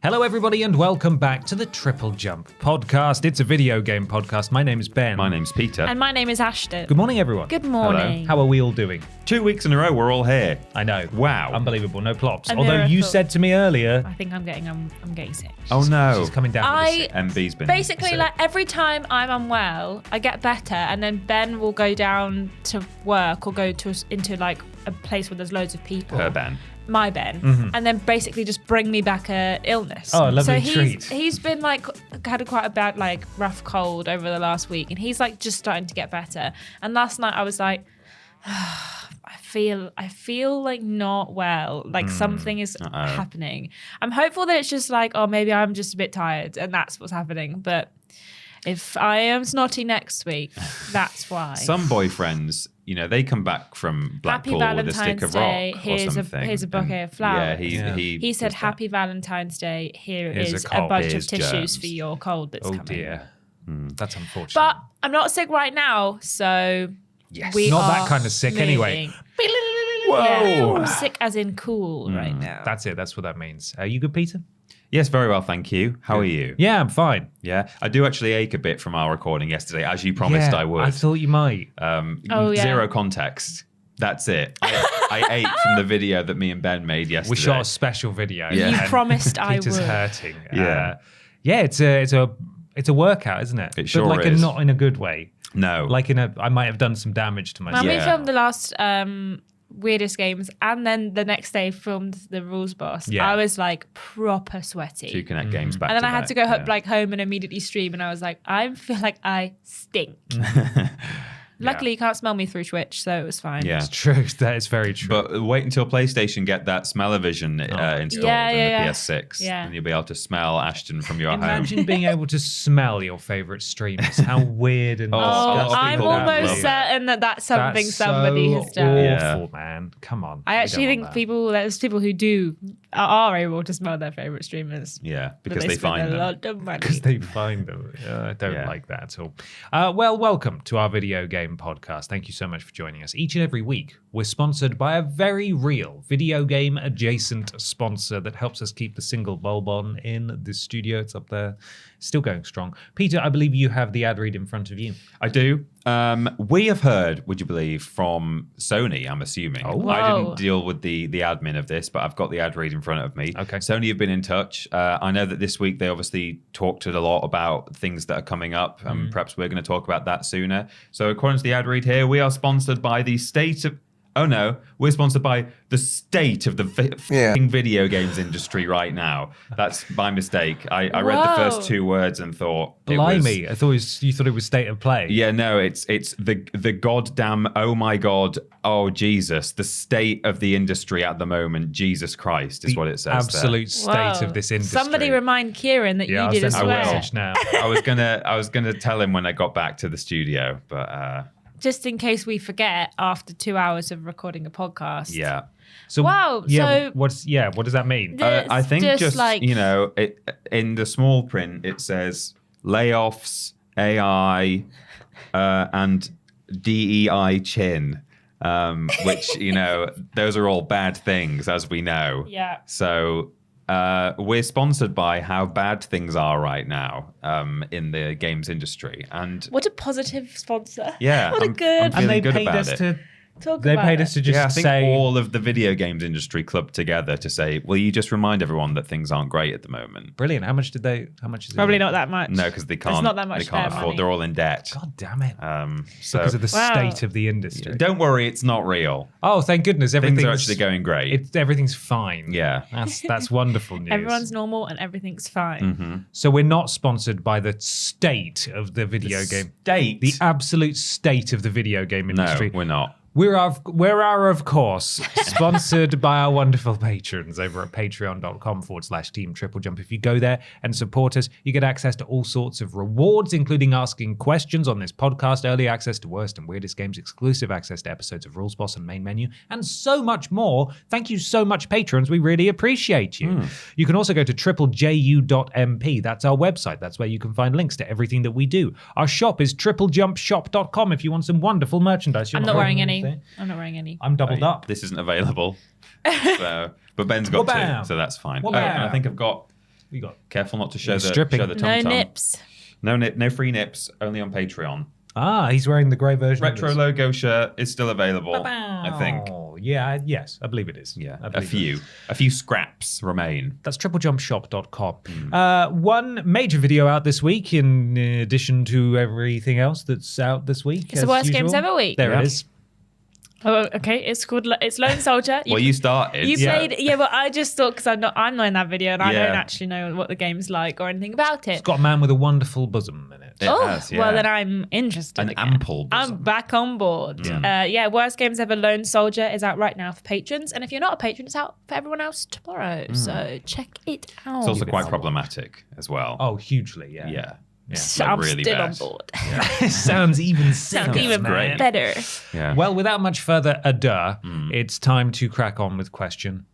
Hello everybody and welcome back to the TripleJump podcast. It's a video game podcast. My name is Ben. My name's Peter. And my name is Ashton. Good morning everyone. Good morning. How are we all doing? 2 weeks in a row, we're all here. I know. Wow. Unbelievable. No plops. A Although you miracle. said to me earlier... I think I'm getting sick. Oh no. She's coming down with the sick. MB's been Basically, sick. like every time I'm unwell, I get better, and then Ben will go down to work or go into like a place where there's loads of people. Her Ben. My Ben, and then basically just bring me back a illness. Oh, a lovely so treat. He's been like had quite a bad like rough cold over the last week, and he's like just starting to get better. And last night I was like, I feel like not well, like something is happening. I'm hopeful that it's just like, oh, maybe I'm just a bit tired, and that's what's happening. But if I am snotty next week, that's why. Some boyfriends, you know, they come back from Blackpool with a stick of Day. rock or something. Here's a bouquet of flowers. He said, does that. Happy Valentine's Day. Here's Here's a a bunch Here's of tissues germs. for your cold that's coming. Oh dear. That's unfortunate. But I'm not sick right now, so Yes. we Not are that kind of sick anyway. moving. Whoa. Yeah, I'm sick as in cool right now. That's it. That's what that means. Are you good, Peter? Yes, very well, thank you. How are you? Yeah, I'm fine. Yeah. I do actually ache a bit from our recording yesterday, as you promised I would. I thought you might. Oh, yeah. Zero context. That's it. I ate from the video that me and Ben made yesterday. We shot a special video. Yeah. You and promised I Peter's would. hurting. Yeah. Yeah, it's a workout, isn't it? It sure but like is. not in a good way. No. Like I might have done some damage to myself. When Yeah. we filmed the last weirdest games, and then the next day filmed the rules boss, Yeah. I was like proper sweaty. Two Connect games back And then to I had back, to go yeah. like home and immediately stream, and I was like, I feel like I stink. Luckily, you can't smell me through Twitch, so it was fine. Yeah. It's true. That is very true. But wait until PlayStation get that smell-o-vision installed Yeah, in yeah, the yeah. PS6, Yeah. and you'll be able to smell Ashton from your home. Imagine being able to smell your favorite streamers. How weird and Oh, disgusting I'm people that almost love certain that that's something That's somebody so has done. Awful, man. Come on. I actually We think don't want there's people who are able to smell their favorite streamers. Yeah, but because they spend find a them. lot of money. because they find them. I don't Yeah. like that at all. Well, welcome to our video game podcast. Thank you so much for joining us. Each and every week, we're sponsored by a very real video game adjacent sponsor that helps us keep the single bulb on in the studio. It's up there, still going strong. Peter, I believe you have the ad read in front of you. I do. We have heard, would you believe, from Sony, I'm assuming. Oh. I Whoa. didn't deal with the admin of this, but I've got the ad read in front of me. Okay. Sony have been in touch. I know that this week they obviously talked a lot about things that are coming up, and perhaps we're going to talk about that sooner. So according to the ad read here, we are sponsored by the state of... Oh no, we're sponsored by the state of the f***ing video games industry right now. That's my mistake. I read the first Whoa. 2 words and thought... it was- Blimey, you thought it was state of play. Yeah, no, it's the goddamn, oh my God, oh Jesus, the state of the industry at the moment, Jesus Christ is what it says Absolute state Whoa. of this industry. Somebody remind Ciaran that Yeah, I'll you did as send him a well. message now. there. I was gonna tell him when I got back to the studio, but Just in case we forget after 2 hours of recording a podcast. yeah. So, Wow, Yeah, so- what does that mean? I think just like you know, in the small print it says layoffs, AI, and DEI chin, which you know those are all bad things as we know. Yeah. So we're sponsored by how bad things are right now in the games industry, and What a positive sponsor. yeah, What a I'm good feeling and they good paid about us it. to. talk They about paid it. us to just Yeah, I think say all of the video games industry clubbed together to say, will you just remind everyone that things aren't great at the moment? brilliant. How much is it? Probably not that much. No, because they can't. not that much They can't spare afford. money. They're all in debt. God damn it. So Because of the Wow. state of the industry. don't worry, it's not real. Oh, thank goodness. Things Everything's are actually going great. Everything's fine. Yeah. That's wonderful news. Everyone's normal and everything's fine. So we're not sponsored by the state of the video game. State. The absolute state of the video game No, industry. we're not. We are, of course, sponsored by our wonderful patrons over at patreon.com/Team TripleJump. If you go there and support us, you get access to all sorts of rewards, including asking questions on this podcast, early access to worst and weirdest games, exclusive access to episodes of Rules Boss and Main Menu, and so much more. Thank you so much, patrons. We really appreciate you. You can also go to triplejU.mp. That's our website. That's where you can find links to everything that we do. Our shop is triplejumpshop.com if you want some wonderful merchandise. You're I'm not wearing anything. any. I'm not wearing any. I'm doubled up. This isn't available. So, but Ben's got Wha-bam. two, so that's fine. Oh, Wha-bam. and I think I've got We got Careful not to show He's the stripping. show the No tum-tum. nips. No free nips. Only on Patreon. he's wearing the grey version. of Retro his. logo shirt is still available. I think. Oh, yeah, yes, I believe it is. Yeah, I a believe it. few scraps remain. That's triplejumpshop.com. One major video out this week, in addition to everything else that's out this week. It's the as worst usual. games ever week. There Yeah. it is. Oh, okay. It's called. It's Lone Soldier. Well, you started. You Yeah. played, yeah, but I just thought because I'm not in that video and I Yeah. don't actually know what the game's like or anything about it. It's got a man with a wonderful bosom in it. It Oh, has, yeah. well then I'm interested. An again. ample bosom. I'm back on board. Worst games ever. Lone Soldier is out right now for patrons, and if you're not a patron, it's out for everyone else tomorrow. So check it out. It's also quite problematic as well. Oh, hugely, yeah. yeah. So like I'm really still bad. on board. Sounds even Sounds sicker, even man. better. Yeah. Well, without much further ado, it's time to crack on with question.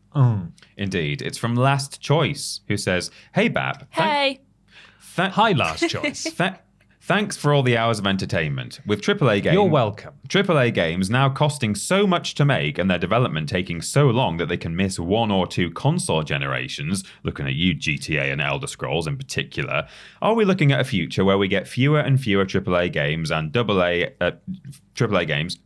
Indeed. It's from Last Choice, who says, "Hey, Bab. Hey. Hi, last choice. Thanks for all the hours of entertainment. With AAA games, You're welcome. AAA games now costing so much to make and their development taking so long that they can miss 1 or 2 console generations, looking at you, GTA and Elder Scrolls in particular, are we looking at a future where we get fewer and fewer AAA games and AAA games,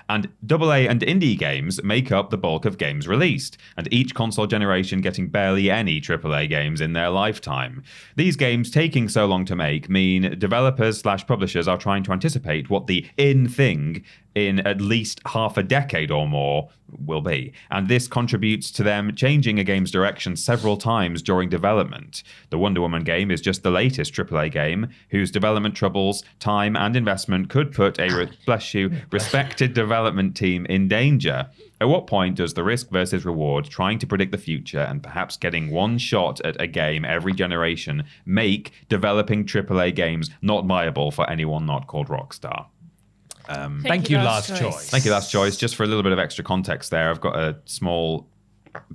and AA and indie games make up the bulk of games released, and each console generation getting barely any AAA games in their lifetime? These games taking so long to make mean developers/publishers are trying to anticipate what the in thing in at least half a decade or more will be, and this contributes to them changing a game's direction several times during development. The Wonder Woman game is just the latest AAA game whose development troubles, time and investment could put a respected development team in danger. At what point does the risk versus reward, trying to predict the future and perhaps getting one shot at a game every generation, make developing AAA games not viable for anyone not called Rockstar? Thank you, last choice. Thank you, Last Choice. Just for a little bit of extra context there, I've got a small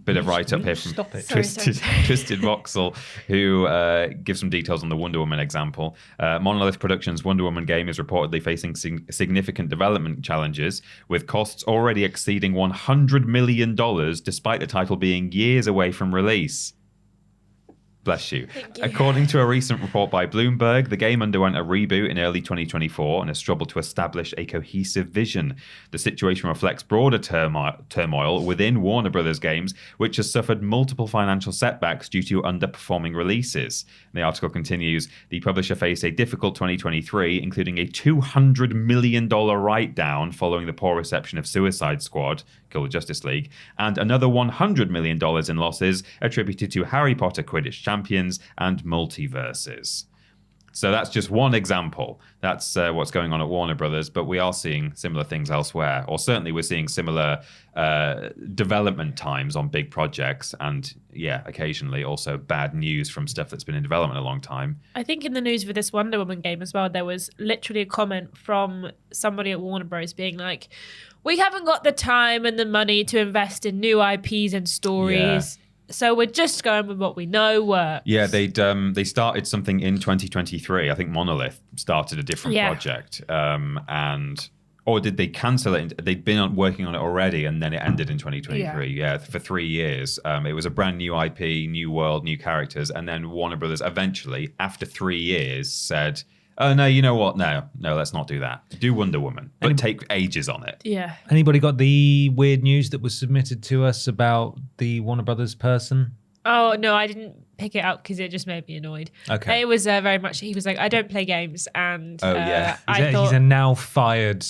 bit of write-up here from Stop it. Twisted Voxel, who gives some details on the Wonder Woman example. Monolith Productions' Wonder Woman game is reportedly facing significant development challenges, with costs already exceeding $100 million, despite the title being years away from release. Bless you. According to a recent report by Bloomberg, the game underwent a reboot in early 2024 and has struggled to establish a cohesive vision. The situation reflects broader turmoil within Warner Brothers games, which has suffered multiple financial setbacks due to underperforming releases. The article continues, the publisher faced a difficult 2023, including a $200 million write-down following the poor reception of Suicide Squad, Kill the Justice League, and another $100 million in losses attributed to Harry Potter Quidditch Champions and Multiverses. So that's just one example. That's what's going on at Warner Brothers, but we are seeing similar things elsewhere, or certainly we're seeing similar development times on big projects, and occasionally also bad news from stuff that's been in development a long time. I think in the news for this Wonder Woman game as well, there was literally a comment from somebody at Warner Bros. Being like, we haven't got the time and the money to invest in new IPs and stories. So we're just going with what we know works. Yeah, they started something in 2023. I think Monolith started a different project, or did they cancel it? They'd been working on it already, and then it ended in 2023. Yeah, for 3 years. It was a brand new IP, new world, new characters, and then Warner Brothers eventually, after 3 years, said, "Oh no, you know what? No, let's not do that. Do Wonder Woman, but take ages on it." Yeah. Anybody got the weird news that was submitted to us about the Warner Brothers person? Oh, no, I didn't pick it up because it just made me annoyed. Okay. It was very much, he was like, I don't play games. And He's a now fired,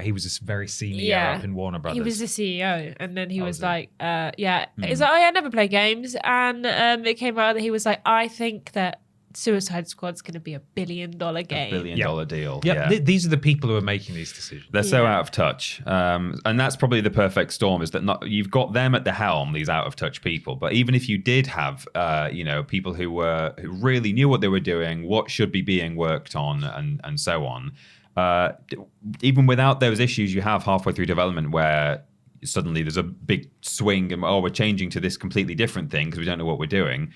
he was a very senior up in Warner Brothers. He was the CEO. And then he was like, he's like, I never play games. And it came out that he was like, I think that Suicide Squad's going to be $1 billion game. $1 billion deal. Yep. Yeah. These are the people who are making these decisions. They're so out of touch. And that's probably the perfect storm, is that you've got them at the helm, these out of touch people. But even if you did have, people who really knew what they were doing, what should be being worked on, and so on, even without those issues you have halfway through development where suddenly there's a big swing and, we're changing to this completely different thing because we don't know what we're doing.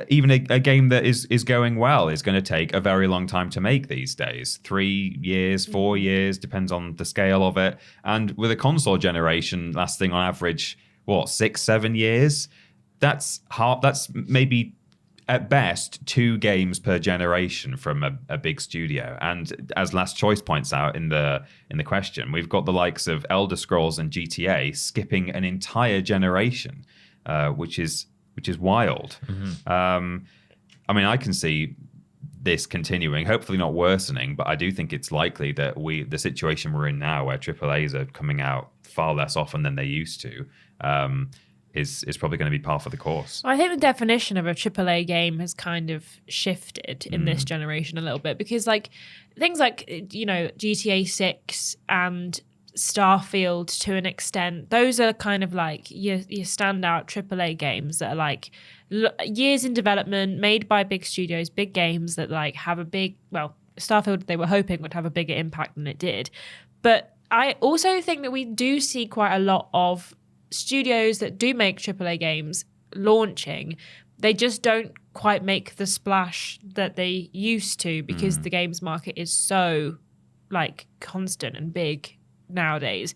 Even a game that is going well is going to take a very long time to make these days. 3 years, 4 years, depends on the scale of it. And with a console generation lasting on average, 6-7 years, that's maybe at best 2 games per generation from a big studio. And as Last Choice points out in the question, we've got the likes of Elder Scrolls and GTA skipping an entire generation, which is wild. I mean, I can see this continuing, hopefully not worsening, but I do think it's likely that the situation we're in now, where AAAs are coming out far less often than they used to, is probably going to be par for the course. I think the definition of a AAA game has kind of shifted in this generation a little bit, because like things like, you know, GTA 6 and Starfield to an extent, those are kind of like your standout AAA games that are like years in development, made by big studios, big games that like have a big, well, Starfield they were hoping would have a bigger impact than it did. But I also think that we do see quite a lot of studios that do make AAA games launching. They just don't quite make the splash that they used to, because the games market is so like constant and big nowadays.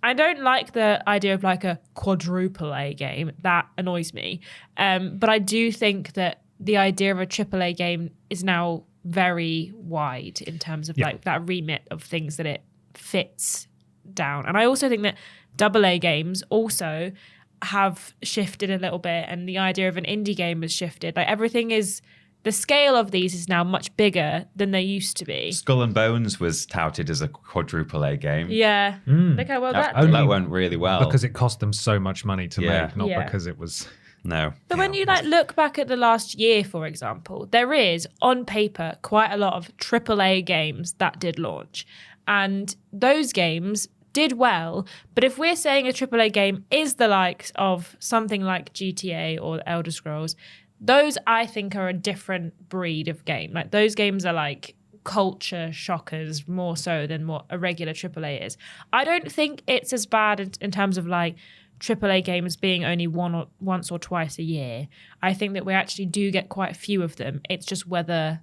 I don't like the idea of like a quadruple A game. That annoys me. But I do think that the idea of a AAA game is now very wide in terms of like that remit of things that it fits down. And I also think that AA games also have shifted a little bit, and the idea of an indie game has shifted. Like everything is, the scale of these is now much bigger than they used to be. Skull and Bones was touted as a quadruple A game. Yeah. Look how well that did. That went really well. Because it cost them so much money to make, not because it was... No. But when you like look back at the last year, for example, there is on paper quite a lot of AAA games that did launch. And those games did well, but if we're saying a AAA game is the likes of something like GTA or Elder Scrolls, those I think are a different breed of game. Like those games are like culture shockers more so than what a regular AAA is. I don't think it's as bad in terms of like AAA games being only once or twice a year. I think that we actually do get quite a few of them. It's just whether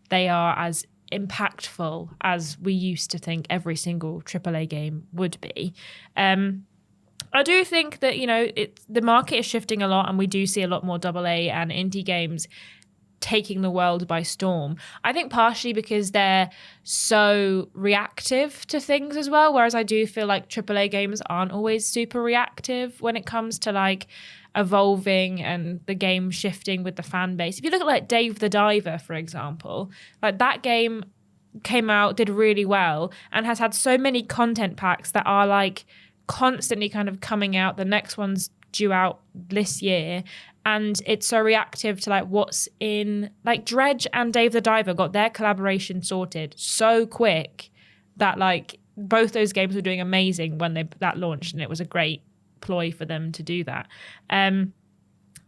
they are as impactful as we used to think every single AAA game would be. I do think that, you know, the market is shifting a lot, and we do see a lot more AA and indie games taking the world by storm. I think partially because they're so reactive to things as well, whereas I do feel like AAA games aren't always super reactive when it comes to like evolving and the game shifting with the fan base. If you look at like Dave the Diver, for example, like that game came out, did really well, and has had so many content packs that are like constantly kind of coming out. The next one's due out this year, and it's so reactive to like what's in, like Dredge and Dave the Diver got their collaboration sorted so quick that like both those games were doing amazing when that launched, and it was a great ploy for them to do that. And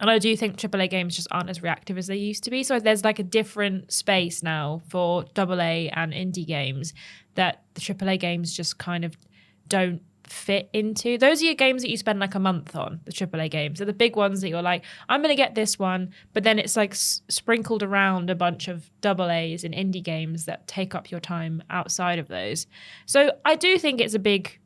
I do think AAA games just aren't as reactive as they used to be. So there's like a different space now for AA and indie games that the AAA games just kind of don't fit into. Those are your games that you spend like a month on, the AAA games. They're the big ones that you're like, I'm going to get this one, but then it's like sprinkled around a bunch of AAs and indie games that take up your time outside of those. So I do think it's a big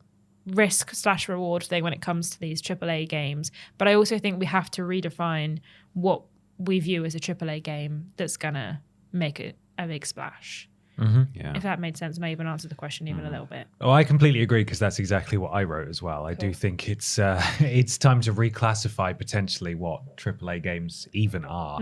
risk/reward thing when it comes to these AAA games, but I also think we have to redefine what we view as a AAA game that's gonna make it a big splash. Yeah. If that made sense, maybe even answer the question even a little bit. Oh, I completely agree, because that's exactly what I wrote as well. I do think it's time to reclassify potentially what AAA games even are.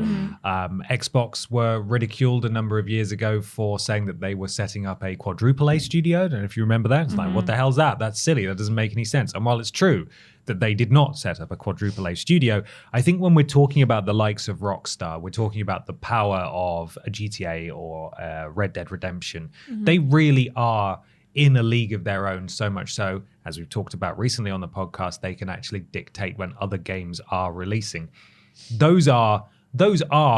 Xbox were ridiculed a number of years ago for saying that they were setting up a quadruple A studio. I don't know if you remember that. It's like, what the hell's that? That's silly. That doesn't make any sense. And while it's true that they did not set up a quadruple A studio, I think when we're talking about the likes of Rockstar, we're talking about the power of a GTA or Red Dead Redemption. They really are in a league of their own, so much so, as we've talked about recently on the podcast, they can actually dictate when other games are releasing. Those are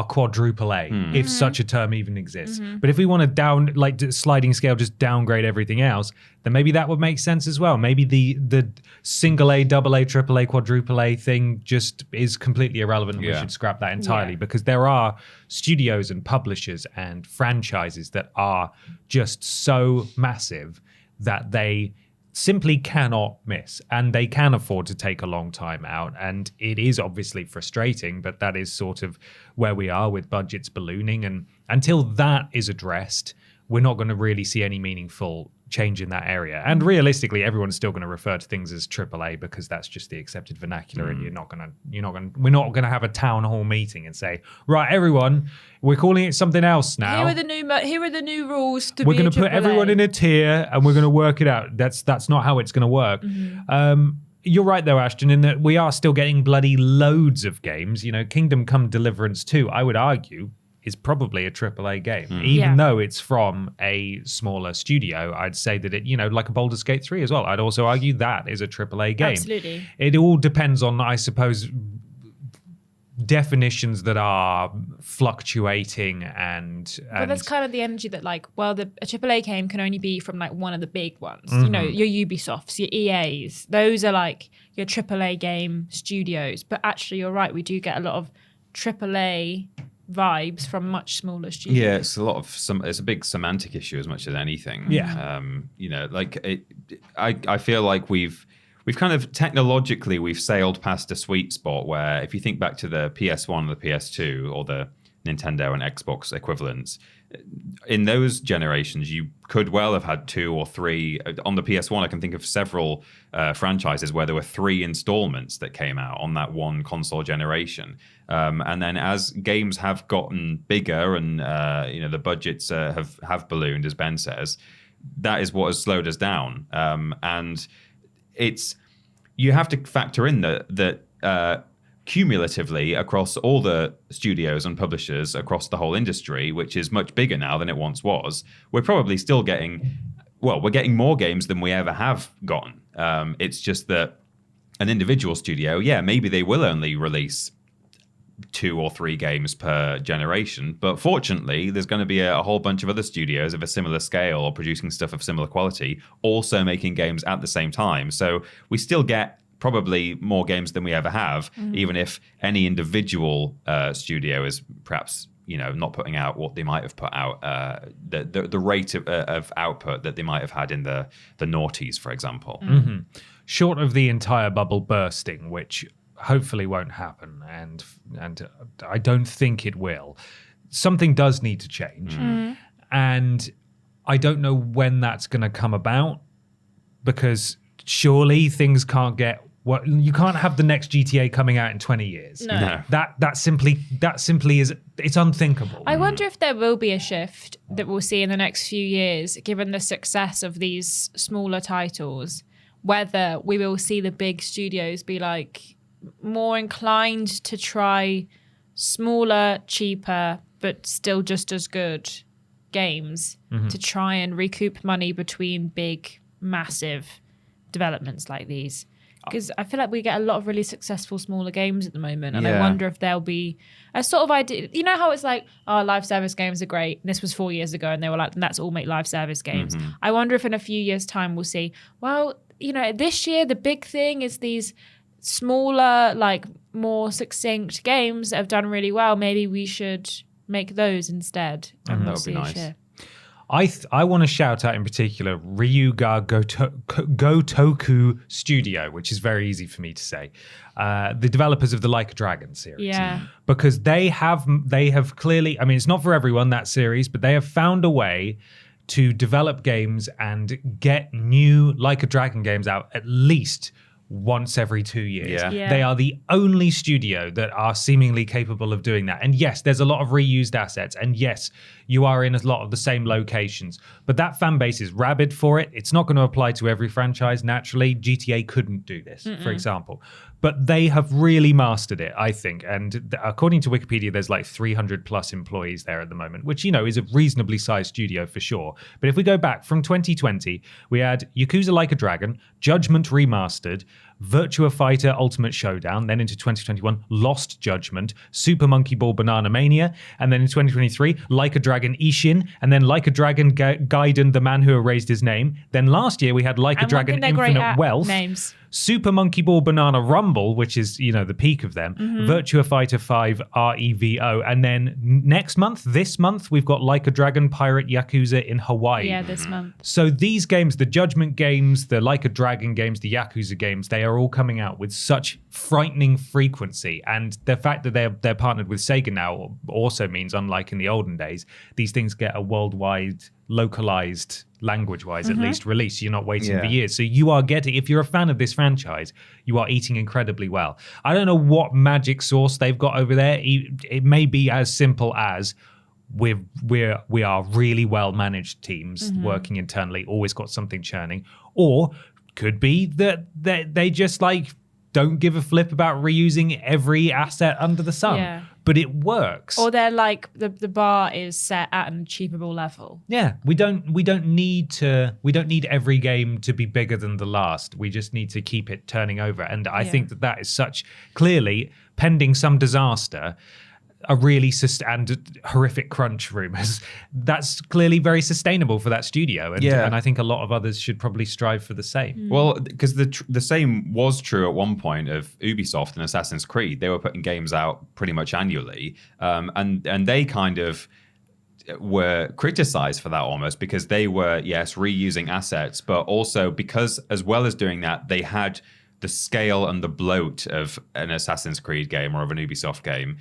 quadruple A, if such a term even exists. But if we want to sliding scale, just downgrade everything else, then maybe that would make sense as well. Maybe the single A, double A, triple A, quadruple A thing just is completely irrelevant. We should scrap that entirely, because there are studios and publishers and franchises that are just so massive that they simply cannot miss, and they can afford to take a long time out. And it is obviously frustrating, but that is sort of where we are with budgets ballooning. And until that is addressed, we're not going to really see any meaningful change in that area. And realistically, everyone's still going to refer to things as AAA because that's just the accepted vernacular. And we're not going to have a town hall meeting and say, right, everyone, we're calling it something else now. Here are the new rules. We're going to put everyone in a tier and we're going to work it out. That's not how it's going to work. You're right though, Ashton, in that we are still getting bloody loads of games. You know, Kingdom Come Deliverance 2, I would argue, is probably a AAA game. Even though it's from a smaller studio, I'd say that it, like a Baldur's Gate 3 as well. I'd also argue that is a AAA game. Absolutely. It all depends on, I suppose, definitions that are fluctuating and but that's kind of the energy that a AAA game can only be from one of the big ones. You know, your Ubisofts, your EAs, those are your AAA game studios. But actually, you're right, we do get a lot of AAA vibes from much smaller studios. Yeah, it's a big semantic issue as much as anything. Yeah. I feel like we've kind of technologically we've sailed past a sweet spot where if you think back to the PS1 or the PS2 or the Nintendo and Xbox equivalents, in those generations you could well have had 2 or 3. On the PS1 I can think of several franchises where there were 3 installments that came out on that one console generation, and then as games have gotten bigger and the budgets have ballooned, as Ben says, that is what has slowed us down. And you have to factor in that cumulatively across all the studios and publishers across the whole industry, which is much bigger now than it once was, we're probably still getting more games than we ever have gotten. It's just that an individual studio, maybe they will only release 2 or 3 games per generation, but fortunately there's going to be a whole bunch of other studios of a similar scale or producing stuff of similar quality also making games at the same time. So we still get probably more games than we ever have, even if any individual studio is perhaps not putting out what they might have put out, the rate of output that they might have had in the noughties, for example. Short of the entire bubble bursting, which hopefully won't happen, and I don't think it will, something does need to change. And I don't know when that's going to come about, because surely things can't get you can't have the next GTA coming out in 20 years. No. That simply is, it's unthinkable. I wonder if there will be a shift that we'll see in the next few years, given the success of these smaller titles, whether we will see the big studios be more inclined to try smaller, cheaper, but still just as good games to try and recoup money between big, massive developments like these. Because I feel like we get a lot of really successful smaller games at the moment, and I wonder if there'll be a sort of idea. You know how it's live service games are great. This was 4 years ago, and they were let's all make live service games. I wonder if in a few years' time we'll see, this year the big thing is these smaller, more succinct games that have done really well. Maybe we should make those instead. And that would be nice. I want to shout out in particular Ryuga Gotoku Studio, which is very easy for me to say. The developers of the Like a Dragon series. Yeah. Because they have clearly, it's not for everyone, that series, but they have found a way to develop games and get new Like a Dragon games out at least once every 2 years. Yeah. They are the only studio that are seemingly capable of doing that. And yes, there's a lot of reused assets. And yes, you are in a lot of the same locations. But that fan base is rabid for it. It's not going to apply to every franchise. Naturally, GTA couldn't do this, for example. But they have really mastered it, I think. And according to Wikipedia, there's 300 plus employees there at the moment, which, is a reasonably sized studio for sure. But if we go back from 2020, we had Yakuza Like a Dragon, Judgment Remastered, Virtua Fighter Ultimate Showdown, then into 2021, Lost Judgment, Super Monkey Ball Banana Mania, and then in 2023, Like a Dragon Ishin, and then Like a Dragon Gaiden, The Man Who Erased His Name. Then last year we had Like a Dragon Infinite Wealth, names. Super Monkey Ball Banana Rumble, which is, the peak of them, Virtua Fighter 5 REVO, and then this month, we've got Like a Dragon Pirate Yakuza in Hawaii. Yeah, this month. So these games, the Judgment games, the Like a Dragon games, the Yakuza games, they are all coming out with such frightening frequency. And the fact that they're partnered with Sega now also means, unlike in the olden days, these things get a worldwide, localized, language-wise at least, release. You're not waiting for years. So you are getting, if you're a fan of this franchise, you are eating incredibly well. I don't know what magic sauce they've got over there. It may be as simple as we are really well-managed teams working internally, always got something churning, or could be that they just don't give a flip about reusing every asset under the sun. Yeah. But it works. Or they're like the bar is set at an achievable level. Yeah, we don't need every game to be bigger than the last. We just need to keep it turning over. And I think that is such, clearly, pending some disaster, a really and horrific crunch rumors, that's clearly very sustainable for that studio. And I think a lot of others should probably strive for the same. Well, because the same was true at one point of Ubisoft and Assassin's Creed. They were putting games out pretty much annually, and they kind of were criticized for that almost, because they were, reusing assets, but also because, as well as doing that, they had the scale and the bloat of an Assassin's Creed game or of an Ubisoft game.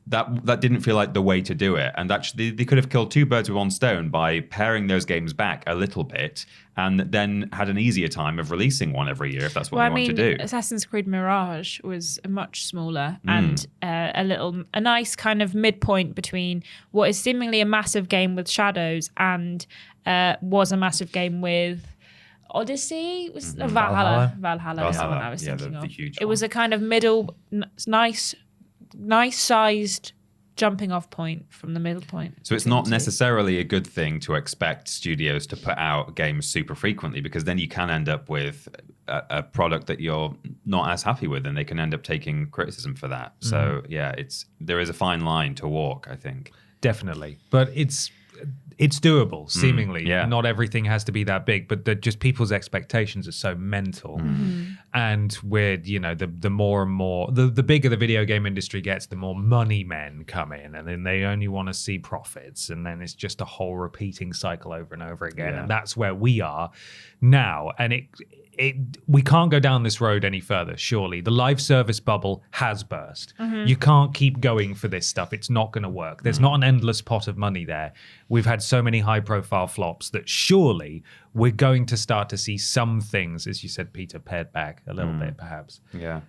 That didn't feel like the way to do it. And actually, they could have killed two birds with one stone by paring those games back a little bit, and then had an easier time of releasing one every year if that's what they want to do. Assassin's Creed Mirage was much smaller and a nice kind of midpoint between what is seemingly a massive game with shadows and was a massive game with Odyssey, was Valhalla was the one I was thinking of. It was a kind of middle, nice sized jumping off point from the middle point. So it's not necessarily a good thing to expect studios to put out games super frequently, because then you can end up with a product that you're not as happy with, and they can end up taking criticism for that. So there is a fine line to walk, I think. Definitely. But it's doable, seemingly. Not everything has to be that big, but just people's expectations are so mental. And we're, the more and more, the bigger the video game industry gets, the more money men come in, and then they only want to see profits. And then it's just a whole repeating cycle over and over again. And that's where we are now. And we can't go down this road any further, surely. The live service bubble has burst. You can't keep going for this stuff. It's not going to work. There's not an endless pot of money there. We've had so many high-profile flops that surely we're going to start to see some things, as you said, Peter, pared back a little bit, perhaps. Yeah.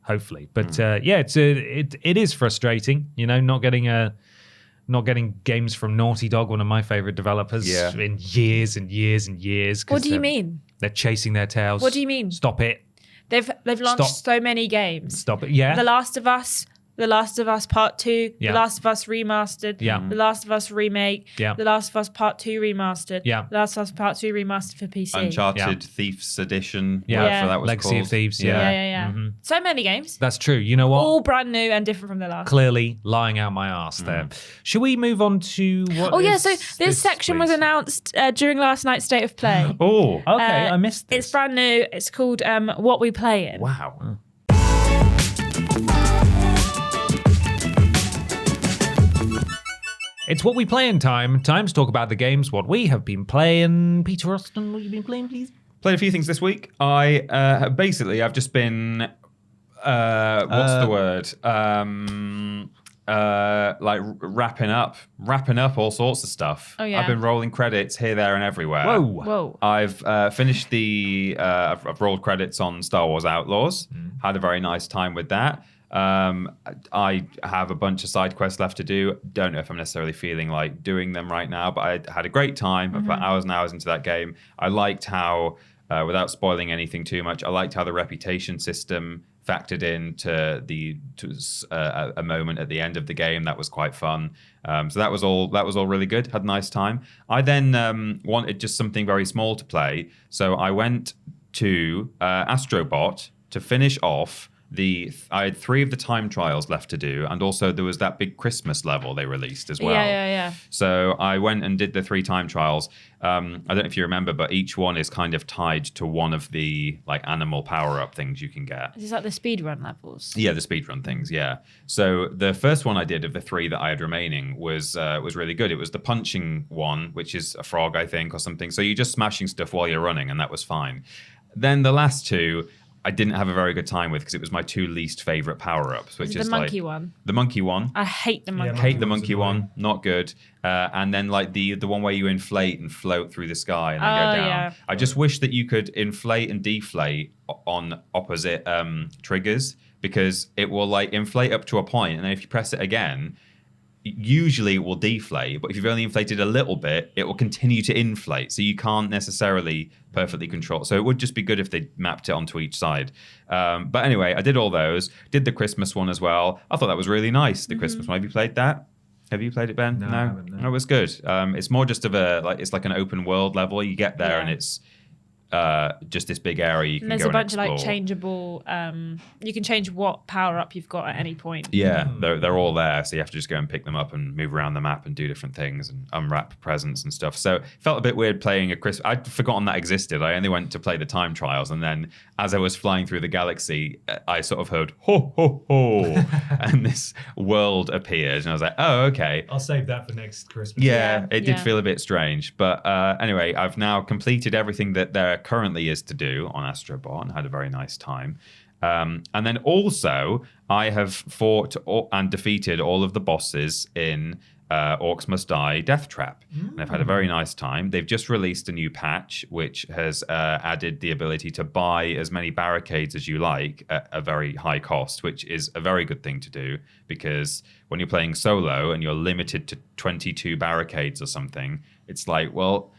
Hopefully. But it is frustrating, not getting games from Naughty Dog, one of my favorite developers, in years and years and years. What do you mean? They're chasing their tails. What do you mean? Stop it. They've launched so many games. Stop it. Yeah. The Last of Us Part 2, Yeah. The Last of Us Remastered, Yeah. The Last of Us Remake, Yeah. The Last of Us Part 2 Remastered, Yeah. The Last of Us Part 2 Remastered for PC. Uncharted Thief's Edition, Yeah. whatever that was Legacy called. of Thieves. Yeah. So many games. That's true. You know what? All brand new and different from the last. Clearly lying out my ass there. Should we move on to what? Oh yeah, so this section was announced during last night's State of Play. Oh, okay, I missed this. It's brand new. It's called What We Playin. Wow. It's What We Playin time. Time to talk about the games, what we have been playing. Peter Austin, what have you been playing, please? Played a few things this week. I've just been, what's the word? Wrapping up all sorts of stuff. Oh, yeah. I've been rolling credits here, there, and everywhere. Whoa. I've finished I've rolled credits on Star Wars Outlaws. Had a very nice time with that. I have a bunch of side quests left to do. Don't know if I'm necessarily feeling like doing them right now, but I had a great time. I put hours and hours into that game. I liked how, without spoiling anything too much, I liked how the reputation system factored into a moment at the end of the game that was quite fun. So that was all really good. Had a nice time. I then wanted just something very small to play, so I went to Astrobot to finish off I had 3 of the time trials left to do, and also there was that big Christmas level they released as well. Yeah. So I went and did the 3 time trials. I don't know if you remember, but each one is kind of tied to one of the like animal power-up things you can get. Is this like the speedrun levels? Yeah, the speedrun things, yeah. So the first one I did of the 3 that I had remaining was really good. It was the punching one, which is a frog, I think, or something. So you're just smashing stuff while you're running, and that was fine. Then the last 2... I didn't have a very good time with because it was my 2 least favorite power-ups, which is the monkey one. The monkey one. I hate the monkey. Hate the monkey one. Not good. And then like the one where you inflate and float through the sky and then go down. Yeah. I just wish that you could inflate and deflate on opposite triggers, because it will like inflate up to a point, and then if you press it again, usually it will deflate, but if you've only inflated a little bit, it will continue to inflate. So you can't necessarily perfectly control. So it would just be good if they mapped it onto each side. But anyway, I did all those. Did the Christmas one as well. I thought that was really nice. The Christmas one. Have you played that? Have you played it, Ben? No, I haven't, no. No, it was good. It's more just of it's like an open world level. You get there and it's just this big area you can and there's go a bunch and of like explore. changeable you can change what power up you've got at any point. Yeah, they're all there, so you have to just go and pick them up and move around the map and do different things and unwrap presents and stuff. So it felt a bit weird playing a Christmas. I'd forgotten that existed. I only went to play the time trials, and then as I was flying through the galaxy, I sort of heard ho ho ho, and this world appeared, and I was like, oh okay. I'll save that for next Christmas. Yeah, it did yeah. feel a bit strange. But anyway, I've now completed everything that there currently is to do on Astrobot and had a very nice time. And then also, I have fought and defeated all of the bosses in Orcs Must Die Death Trap. And I've had a very nice time. They've just released a new patch, which has added the ability to buy as many barricades as you like at a very high cost, which is a very good thing to do, because when you're playing solo and you're limited to 22 barricades or something, it's like, well,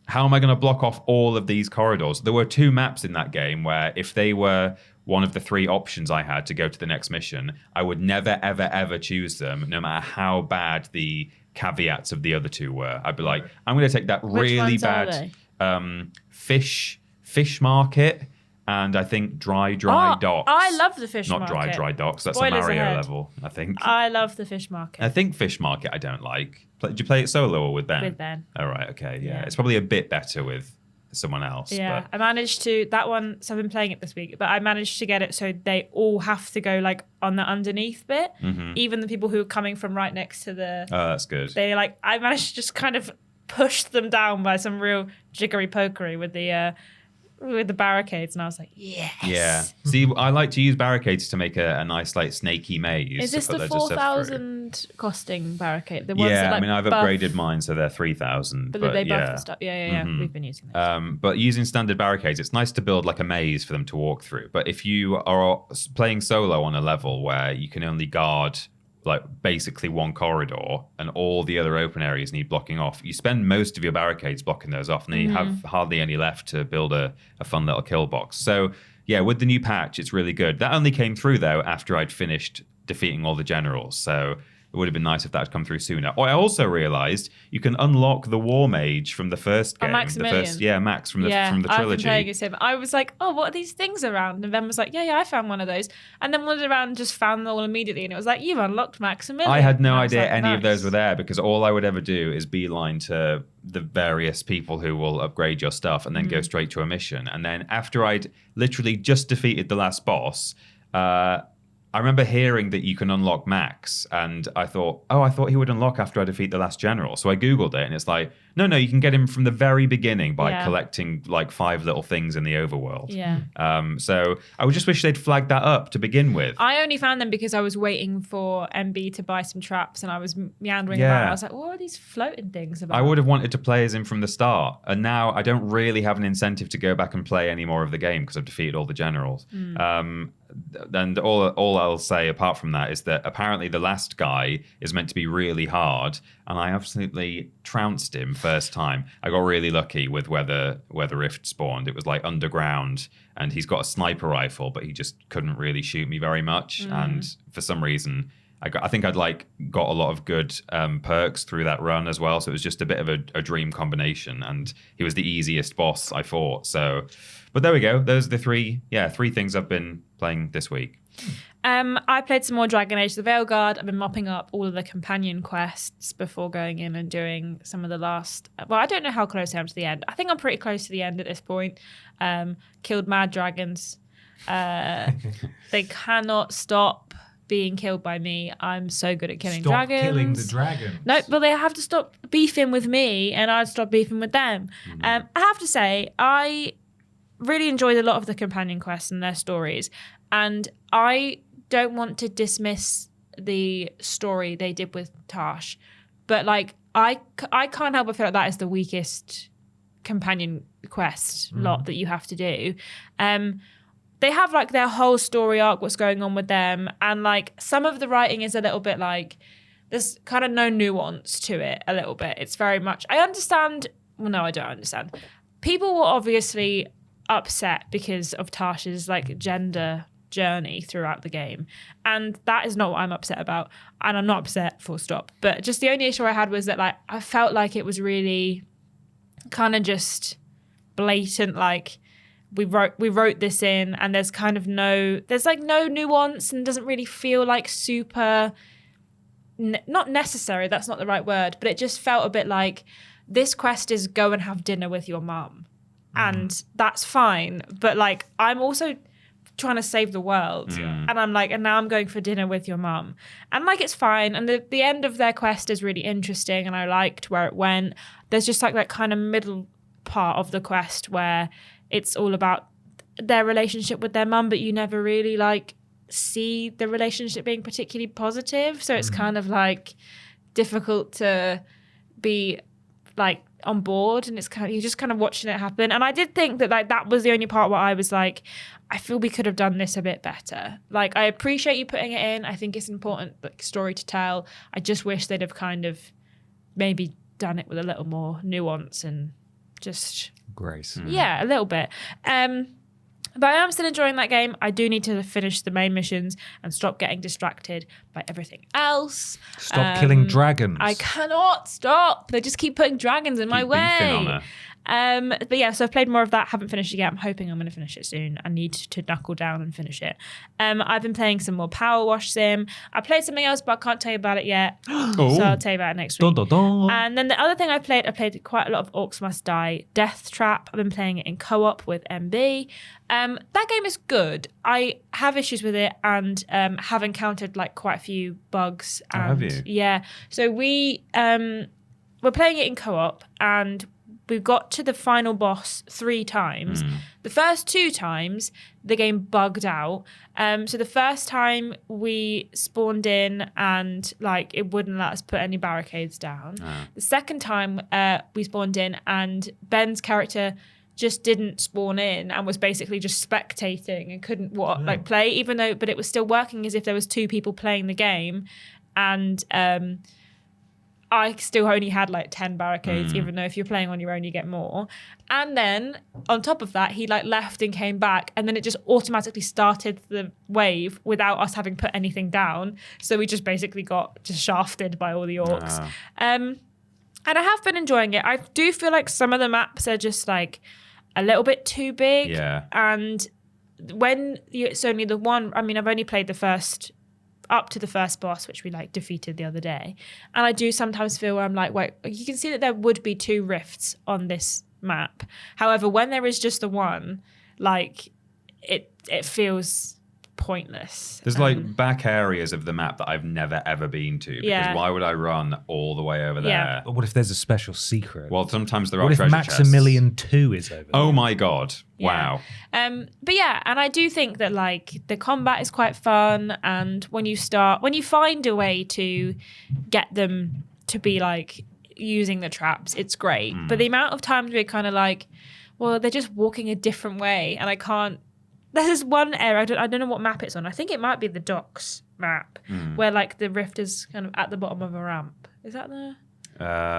how am I going to block off all of these corridors? There were 2 maps in that game where if they were one of the 3 options I had to go to the next mission, I would never, ever, ever choose them, no matter how bad the caveats of the other 2 were. I'd be like, I'm going to take that Which really ones are bad fish market, and I think dry docks. I love the fish Not market. dry docks. That's Spoilers a Mario ahead. level, I think. I love the fish market. I think fish market I don't like. Did you play it solo or with Ben? With Ben. All right, okay, yeah. Yeah. It's probably a bit better with someone else. Yeah, But I managed to that one. So I've been playing it this week, but I managed to get it so they all have to go like on the underneath bit. Even the people who are coming from right next to the. oh, that's good. They like I managed to just kind of push them down by some real jiggery pokery with the barricades, and I was like, yes. Yeah. See, I like to use barricades to make a nice, like, snaky maze. Is this to put the loads of stuff through. 4,000 costing barricade? The ones Yeah, that, like, I mean, I've buff, upgraded mine, so they're 3,000. but they buff yeah. the stuff. Yeah. We've been using those. But using standard barricades, it's nice to build like a maze for them to walk through. But if you are playing solo on a level where you can only guard like basically one corridor and all the other open areas need blocking off, you spend most of your barricades blocking those off, and then you have hardly any left to build a fun little kill box. So yeah, with the new patch, it's really good. That only came through though after I'd finished defeating all the generals, so it would have been nice if that had come through sooner. I also realized you can unlock the War Mage from the first game. Maximilian. Max from the I've been trilogy. playing it. I was like, oh, what are these things around? And Ben was like, yeah, I found one of those. And then wandered around and just found them all immediately. And it was like, you've unlocked Maximilian. I had no And I was idea like, any of those nice. were there, because all I would ever do is beeline to the various people who will upgrade your stuff and then go straight to a mission. And then after I'd literally just defeated the last boss, I remember hearing that you can unlock Max, and I thought he would unlock after I defeat the last general. So I Googled it, and it's like, no, you can get him from the very beginning by collecting like 5 little things in the overworld. Yeah. So I would just wish they'd flagged that up to begin with. I only found them because I was waiting for MB to buy some traps, and I was meandering Yeah. around. I was like, what are these floating things about? I would have wanted to play as him from the start, and now I don't really have an incentive to go back and play any more of the game because I've defeated all the generals. And all I'll say apart from that is that apparently the last guy is meant to be really hard, and I absolutely trounced him first time. I got really lucky with where the rift spawned. It was like underground, and he's got a sniper rifle, but he just couldn't really shoot me very much. And for some reason, I think I'd got a lot of good perks through that run as well. So it was just a bit of a dream combination, and he was the easiest boss I fought. So, but there we go. Those are the three things I've been playing this week. I played some more Dragon Age: The Veilguard. I've been mopping up all of the companion quests before going in and doing some of the last. Well, I don't know how close I am to the end. I think I'm pretty close to the end at this point. Killed mad dragons. They cannot stop being killed by me. I'm so good at killing dragons. Stop killing the dragons. No, but they have to stop beefing with me, and I'd stop beefing with them. I have to say, I really enjoyed a lot of the companion quests and their stories, and I don't want to dismiss the story they did with Tash, but like I can't help but feel like that is the weakest companion quest lot that you have to do. They have like their whole story arc, what's going on with them, and like some of the writing is a little bit like there's kind of no nuance to it a little bit. It's very much, I understand, well no I don't understand. People were obviously upset because of Tash's like gender journey throughout the game, and that is not what I'm upset about, and I'm not upset full stop. But just the only issue I had was that like I felt like it was really kind of just blatant, like we wrote this in, and there's kind of no nuance, and doesn't really feel like super not necessary, that's not the right word, but it just felt a bit like this quest is go and have dinner with your mum, and that's fine, but like I'm also trying to save the world, and I'm like, and now I'm going for dinner with your mum, and like it's fine, and the end of their quest is really interesting, and I liked where it went. There's just like that kind of middle part of the quest where it's all about their relationship with their mum, but you never really like see the relationship being particularly positive, so it's kind of like difficult to be like on board, and it's kind of, you're just kind of watching it happen. And I did think that like that was the only part where I was like, I feel we could have done this a bit better. Like I appreciate you putting it in, I think it's important like story to tell. I just wish they'd have kind of maybe done it with a little more nuance and just grace. Yeah, a little bit. But I am still enjoying that game. I do need to finish the main missions and stop getting distracted by everything else. Stop killing dragons. I cannot stop. They just keep putting dragons in my Keep beefing on way. her. But yeah, so I've played more of that. Haven't finished it yet. I'm hoping I'm going to finish it soon. I need to knuckle down and finish it. I've been playing some more Power Wash Sim. I played something else, but I can't tell you about it yet. So I'll tell you about it next week. And then the other thing I played quite a lot of Orcs Must Die Death Trap. I've been playing it in co-op with MB. That game is good. I have issues with it and have encountered like quite a few bugs. And, have you? Yeah. So we're playing it in co-op, and we got to the final boss 3 times. The first 2 times, the game bugged out. So the first time we spawned in and like it wouldn't let us put any barricades down. The second time we spawned in and Ben's character just didn't spawn in and was basically just spectating and couldn't play, even though, but it was still working as if there was 2 people playing the game. And I still only had like 10 barricades, even though if you're playing on your own, you get more. And then on top of that, he like left and came back, and then it just automatically started the wave without us having put anything down. So we just basically got just shafted by all the orcs. And I have been enjoying it. I do feel like some of the maps are just like a little bit too big. Yeah. And when it's only the one, I mean, I've only played up to the first boss, which we like defeated the other day, and I do sometimes feel where I'm like, wait, you can see that there would be 2 rifts on this map. However, when there is just the one, like it feels pointless. There's like back areas of the map that I've never ever been to, because why would I run all the way over there? But what if there's a special secret? Well, sometimes there are what if treasure Maximilian 2 is over there? Oh my god. Wow. But yeah, and I do think that like the combat is quite fun, and when you find a way to get them to be like using the traps, it's great. But the amount of times we're kind of like, well, they're just walking a different way, and I can't. There's one area, I don't know what map it's on. I think it might be the docks map, where like the rift is kind of at the bottom of a ramp. Is that the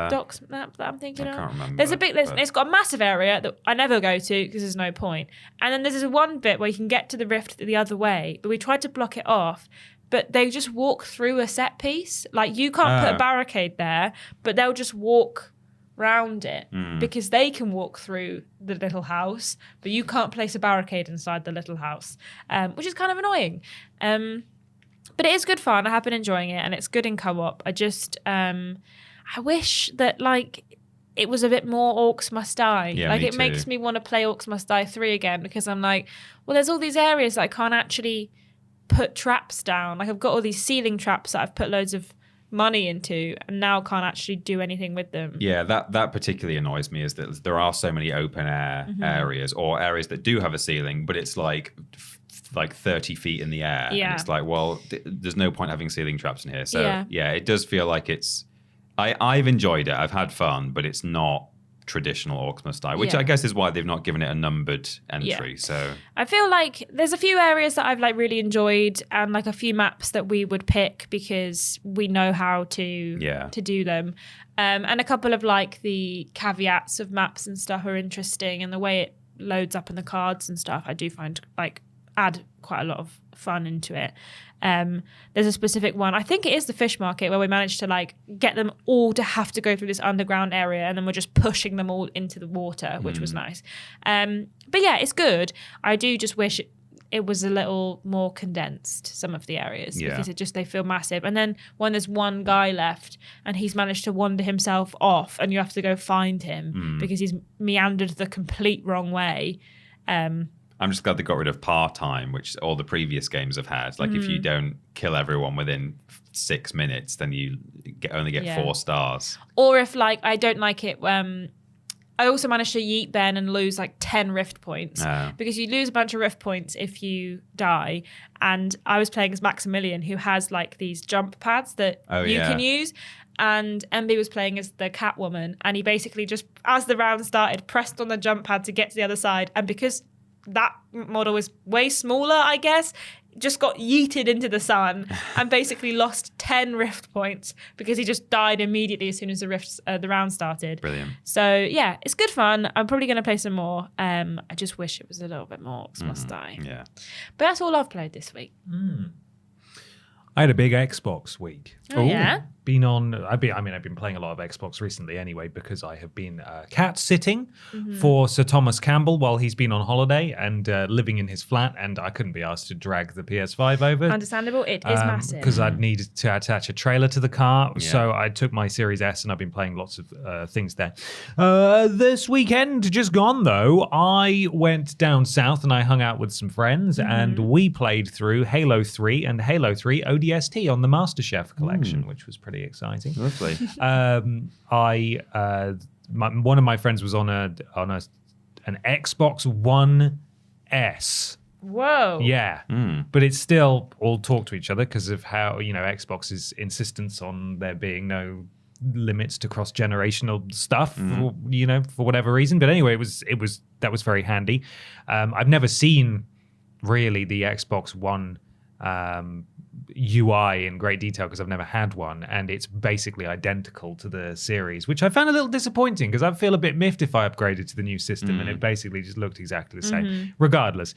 docks map that I'm thinking of? I can't remember. There's a bit. It's got a massive area that I never go to because there's no point. And then there's this one bit where you can get to the rift the other way, but we tried to block it off, but they just walk through a set piece. Like you can't put a barricade there, but they'll just walk round it because they can walk through the little house, but you can't place a barricade inside the little house, which is kind of annoying. But it is good fun. I have been enjoying it, and it's good in co-op. I just, I wish that like it was a bit more Orcs Must Die. Yeah, like me it too. makes me want to play Orcs Must Die 3 again, because I'm like, well, there's all these areas that I can't actually put traps down. Like I've got all these ceiling traps that I've put loads of money into, and now can't actually do anything with them. Yeah, that particularly annoys me, is that there are so many open air areas, or areas that do have a ceiling, but it's like 30 feet in the air. Yeah. And it's like, well, there's no point having ceiling traps in here. So Yeah. it does feel like it's, I've enjoyed it. I've had fun, but it's not traditional Orcs Must Die, which Yeah. I guess is why they've not given it a numbered entry. So I feel like there's a few areas that I've like really enjoyed, and like a few maps that we would pick because we know how to do them. And a couple of like the caveats of maps and stuff are interesting, and the way it loads up in the cards and stuff I do find like add quite a lot of fun into it. There's a specific one, I think it is the fish market, where we managed to like get them all to have to go through this underground area, and then we're just pushing them all into the water, which was nice. But yeah, it's good. I do just wish it was a little more condensed, some of the areas, because they feel massive. And then when there's one guy left and he's managed to wander himself off, and you have to go find him because he's meandered the complete wrong way. I'm just glad they got rid of par time, which all the previous games have had. Like if you don't kill everyone within 6 minutes, then you only get 4 stars. Or if like I don't like it, I also managed to yeet Ben and lose like 10 rift points, because you lose a bunch of rift points if you die. And I was playing as Maximilian, who has like these jump pads that can use. And MB was playing as the Catwoman, and he basically just, as the round started, pressed on the jump pad to get to the other side. And because that model is way smaller, I guess, just got yeeted into the sun and basically lost 10 rift points because he just died immediately as soon as the round started. Brilliant. So yeah, it's good fun. I'm probably going to play some more. I just wish it was a little bit more Orcs Must Die. Yeah. But that's all I've played this week. I had a big Xbox week. Oh, yeah? I've been playing a lot of Xbox recently anyway, because I have been cat sitting for Sir Thomas Campbell while he's been on holiday and living in his flat, and I couldn't be asked to drag the PS5 over. Understandable. It is massive. Because I'd needed to attach a trailer to the car. Yeah. So I took my Series S and I've been playing lots of things there. This weekend, just gone though, I went down south and I hung out with some friends and we played through Halo 3 and Halo 3 ODST on the MasterChef collection, which was pretty exciting. Lovely. One of my friends was on an Xbox One S. Whoa. Yeah. But it's still all talk to each other because of how, Xbox's insistence on there being no limits to cross-generational stuff, for whatever reason. But anyway, that was very handy. I've never seen really the Xbox One UI in great detail because I've never had one, and it's basically identical to the series, which I found a little disappointing because I feel a bit miffed if I upgraded to the new system and it basically just looked exactly the same. Regardless,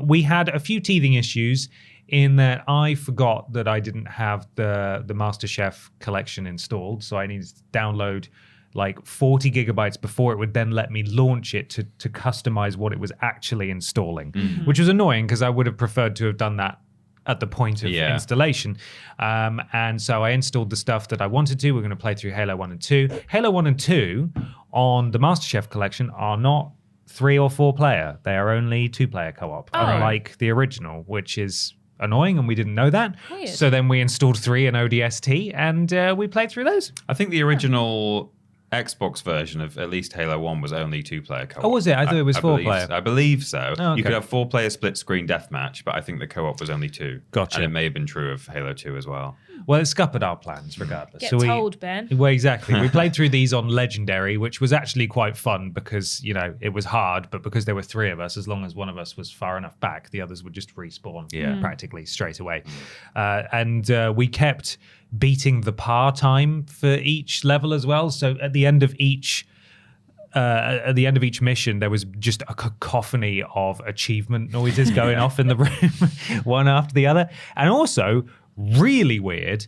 we had a few teething issues in that I forgot that I didn't have the MasterChef collection installed, so I needed to download like 40 gigabytes before it would then let me launch it to customize what it was actually installing, which was annoying because I would have preferred to have done that at the point of installation. And so I installed the stuff that I wanted to. We're going to play through Halo 1 and 2. Halo 1 and 2 on the MasterChef collection are not 3 or 4 player. They are only 2-player co-op, unlike the original, which is annoying, and we didn't know that. Weird. So then we installed 3 and ODST, and we played through those. I think the original Xbox version of at least Halo 1 was only 2-player co-op. Oh, was it? I thought it was 4-player. I believe so. Oh, okay. You could have 4-player split-screen deathmatch, but I think the co-op was only 2. Gotcha. And it may have been true of Halo 2 as well. Well, it scuppered our plans regardless. Get told, Ben. Well, exactly. We played through these on Legendary, which was actually quite fun because, it was hard, but because there were 3 of us, as long as one of us was far enough back, the others would just respawn practically straight away. And we kept beating the par time for each level as well. So at the end of each at the end of each mission, there was just a cacophony of achievement noises going off in the room, one after the other. And also, really weird,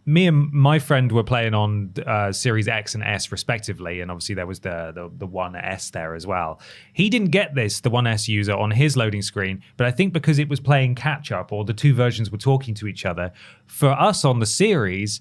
me and my friend were playing on Series X and S respectively, and obviously there was the One S there as well. He didn't get this, the One S user, on his loading screen, but I think because it was playing catch up, or the two versions were talking to each other, for us on the Series,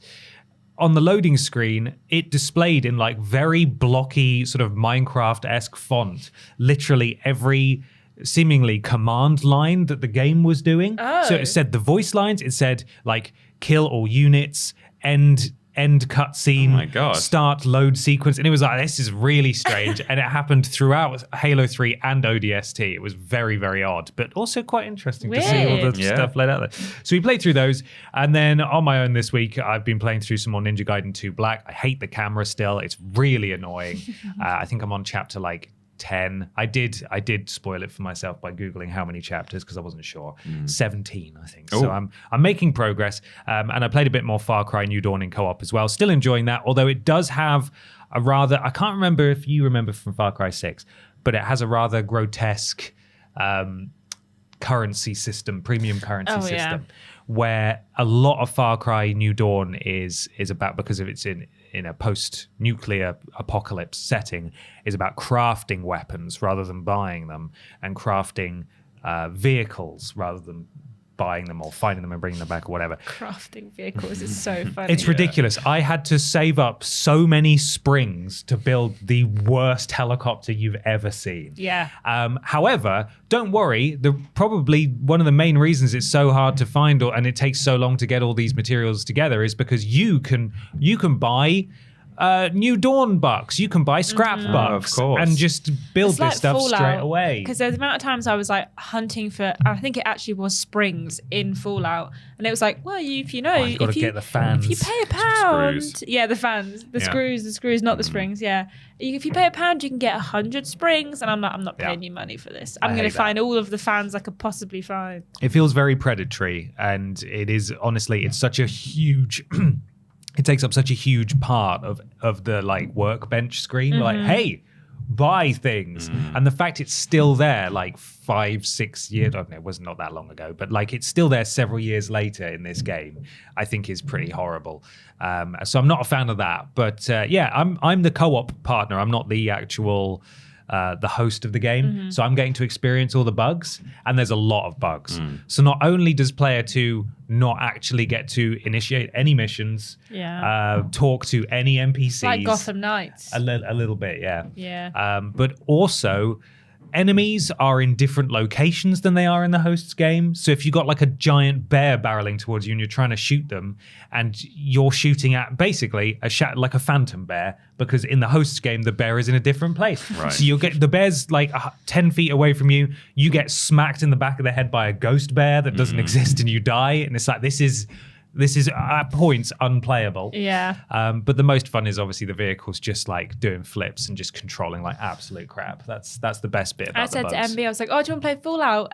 on the loading screen, it displayed in like very blocky sort of Minecraft-esque font literally every seemingly command line that the game was doing. So it said the voice lines, it said like kill all units, end cutscene, Oh my God. start load sequence, and it was like, this is really strange. And it happened throughout Halo 3 and ODST. It was very, very odd, but also quite interesting to see all the Weird. stuff laid out there. So we played through those, and then on my own this week, I've been playing through some more Ninja Gaiden 2 Black. I hate the camera still. It's really annoying. I think I'm on chapter like 10. I did spoil it for myself by Googling how many chapters because I wasn't sure. 17, I think. So I'm making progress. And I played a bit more Far Cry New Dawn in co-op as well. Still enjoying that, although it does have a rather, I can't remember if you remember from Far Cry 6, but it has a rather grotesque currency system, premium currency system, where a lot of Far Cry New Dawn is about, because of it's in a post-nuclear apocalypse setting, is about crafting weapons rather than buying them, and crafting vehicles rather than buying them or finding them and bringing them back or whatever. Crafting vehicles is so funny. It's ridiculous. I had to save up so many springs to build the worst helicopter you've ever seen. Yeah. However, don't worry. Probably one of the main reasons it's so hard to find and it takes so long to get all these materials together is because you can buy New Dawn bucks. You can buy scrap bucks, of course, and just build It's this like stuff Fallout, straight away. Because there's the amount of times I was like hunting for, I think it actually was springs in Fallout, and it was like, well, if you know, You've got to get the fans. if you pay £1, Screws. yeah, the fans, the screws, not the springs, yeah. If you pay £1, you can get 100 springs, and I'm not paying you money for this. I'm going to find all of the fans I could possibly find. It feels very predatory, and it is, honestly, it's such a huge it takes up such a huge part of the like workbench screen. Like, hey, buy things. And the fact it's still there like 5-6 years, I don't know, it was not that long ago, but like it's still there several years later in this game, I think is pretty horrible. So I'm not a fan of that. But I'm the co-op partner. I'm not the actual the host of the game. So I'm getting to experience all the bugs, and there's a lot of bugs. So not only does player 2 not actually get to initiate any missions, talk to any NPCs. Like Gotham Knights. A little bit, yeah. Yeah. But also, enemies are in different locations than they are in the host's game. So if you got like a giant bear barreling towards you and you're trying to shoot them, and you're shooting at basically like a phantom bear, because in the host's game the bear is in a different place. Right. So you'll get the bear's like 10 feet away from you. You get smacked in the back of the head by a ghost bear that doesn't exist, and you die. And it's like this is at points unplayable. Yeah. But the most fun is obviously the vehicles just like doing flips and just controlling like absolute crap. That's the best bit about I said the to bugs. MB, I was like, oh, do you want to play Fallout?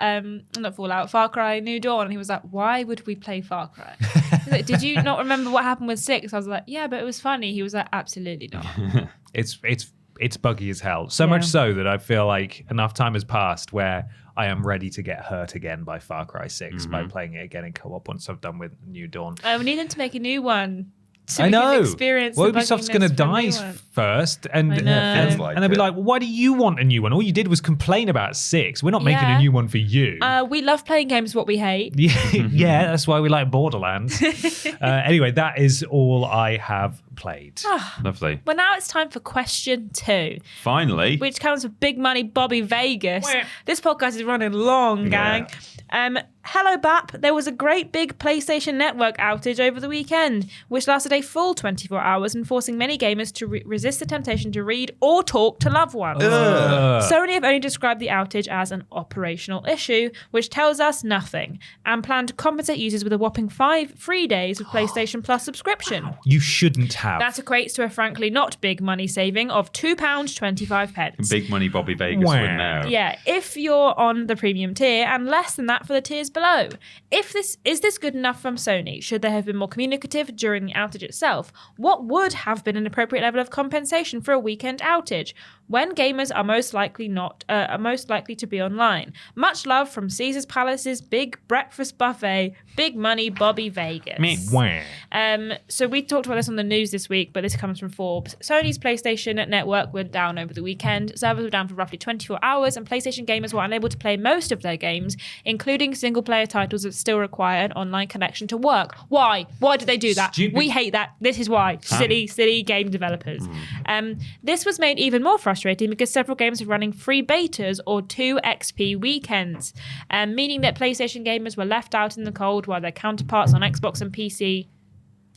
Not Fallout, Far Cry New Dawn. And he was like, why would we play Far Cry? He's like, did you not remember what happened with 6? I was like, yeah, but it was funny. He was like, absolutely not. It's buggy as hell. So much so that I feel like enough time has passed where I am ready to get hurt again by Far Cry 6 by playing it again in co-op once I've done with New Dawn. We need them to make a new one. So I we know. can experience Well, the Ubisoft's going to bugginess from die new one. first, and I know. Feels like they'll be it. like, well, "Why do you want a new one? All you did was complain about 6. We're not making a Yeah. new one for you." We love playing games what we hate. Yeah, that's why we like Borderlands. Anyway, that is all I have played. Lovely. Well, now it's time for question 2, Finally. which comes with Big Money Bobby Vegas. Wah. This podcast is running long, gang. Hello, BAP. There was a great big PlayStation Network outage over the weekend, which lasted a full 24 hours and forcing many gamers to resist the temptation to read or talk to loved ones. Sony have only described the outage as an operational issue, which tells us nothing, and plan to compensate users with a whopping 5 free days of PlayStation Plus subscription. You shouldn't have. That equates to a frankly not big money saving of £2.25. Big money Bobby Vegas would know. Yeah, if you're on the premium tier, and less than that for the tiers below. Is this good enough from Sony? Should they have been more communicative during the outage itself? What would have been an appropriate level of compensation for a weekend outage when gamers are most likely to be online? Much love from Caesar's Palace's big breakfast buffet, big money Bobby Vegas. So we talked about this on the news this week, but this comes from Forbes. Sony's PlayStation network went down over the weekend. Servers were down for roughly 24 hours, and PlayStation gamers were unable to play most of their games, including single-player titles that still require an online connection to work. Why? Why did they do that? Stupid. We hate that. This is why. Silly game developers. This was made even more frustrating because several games are running free betas or 2 XP weekends, meaning that PlayStation gamers were left out in the cold while their counterparts on Xbox and PC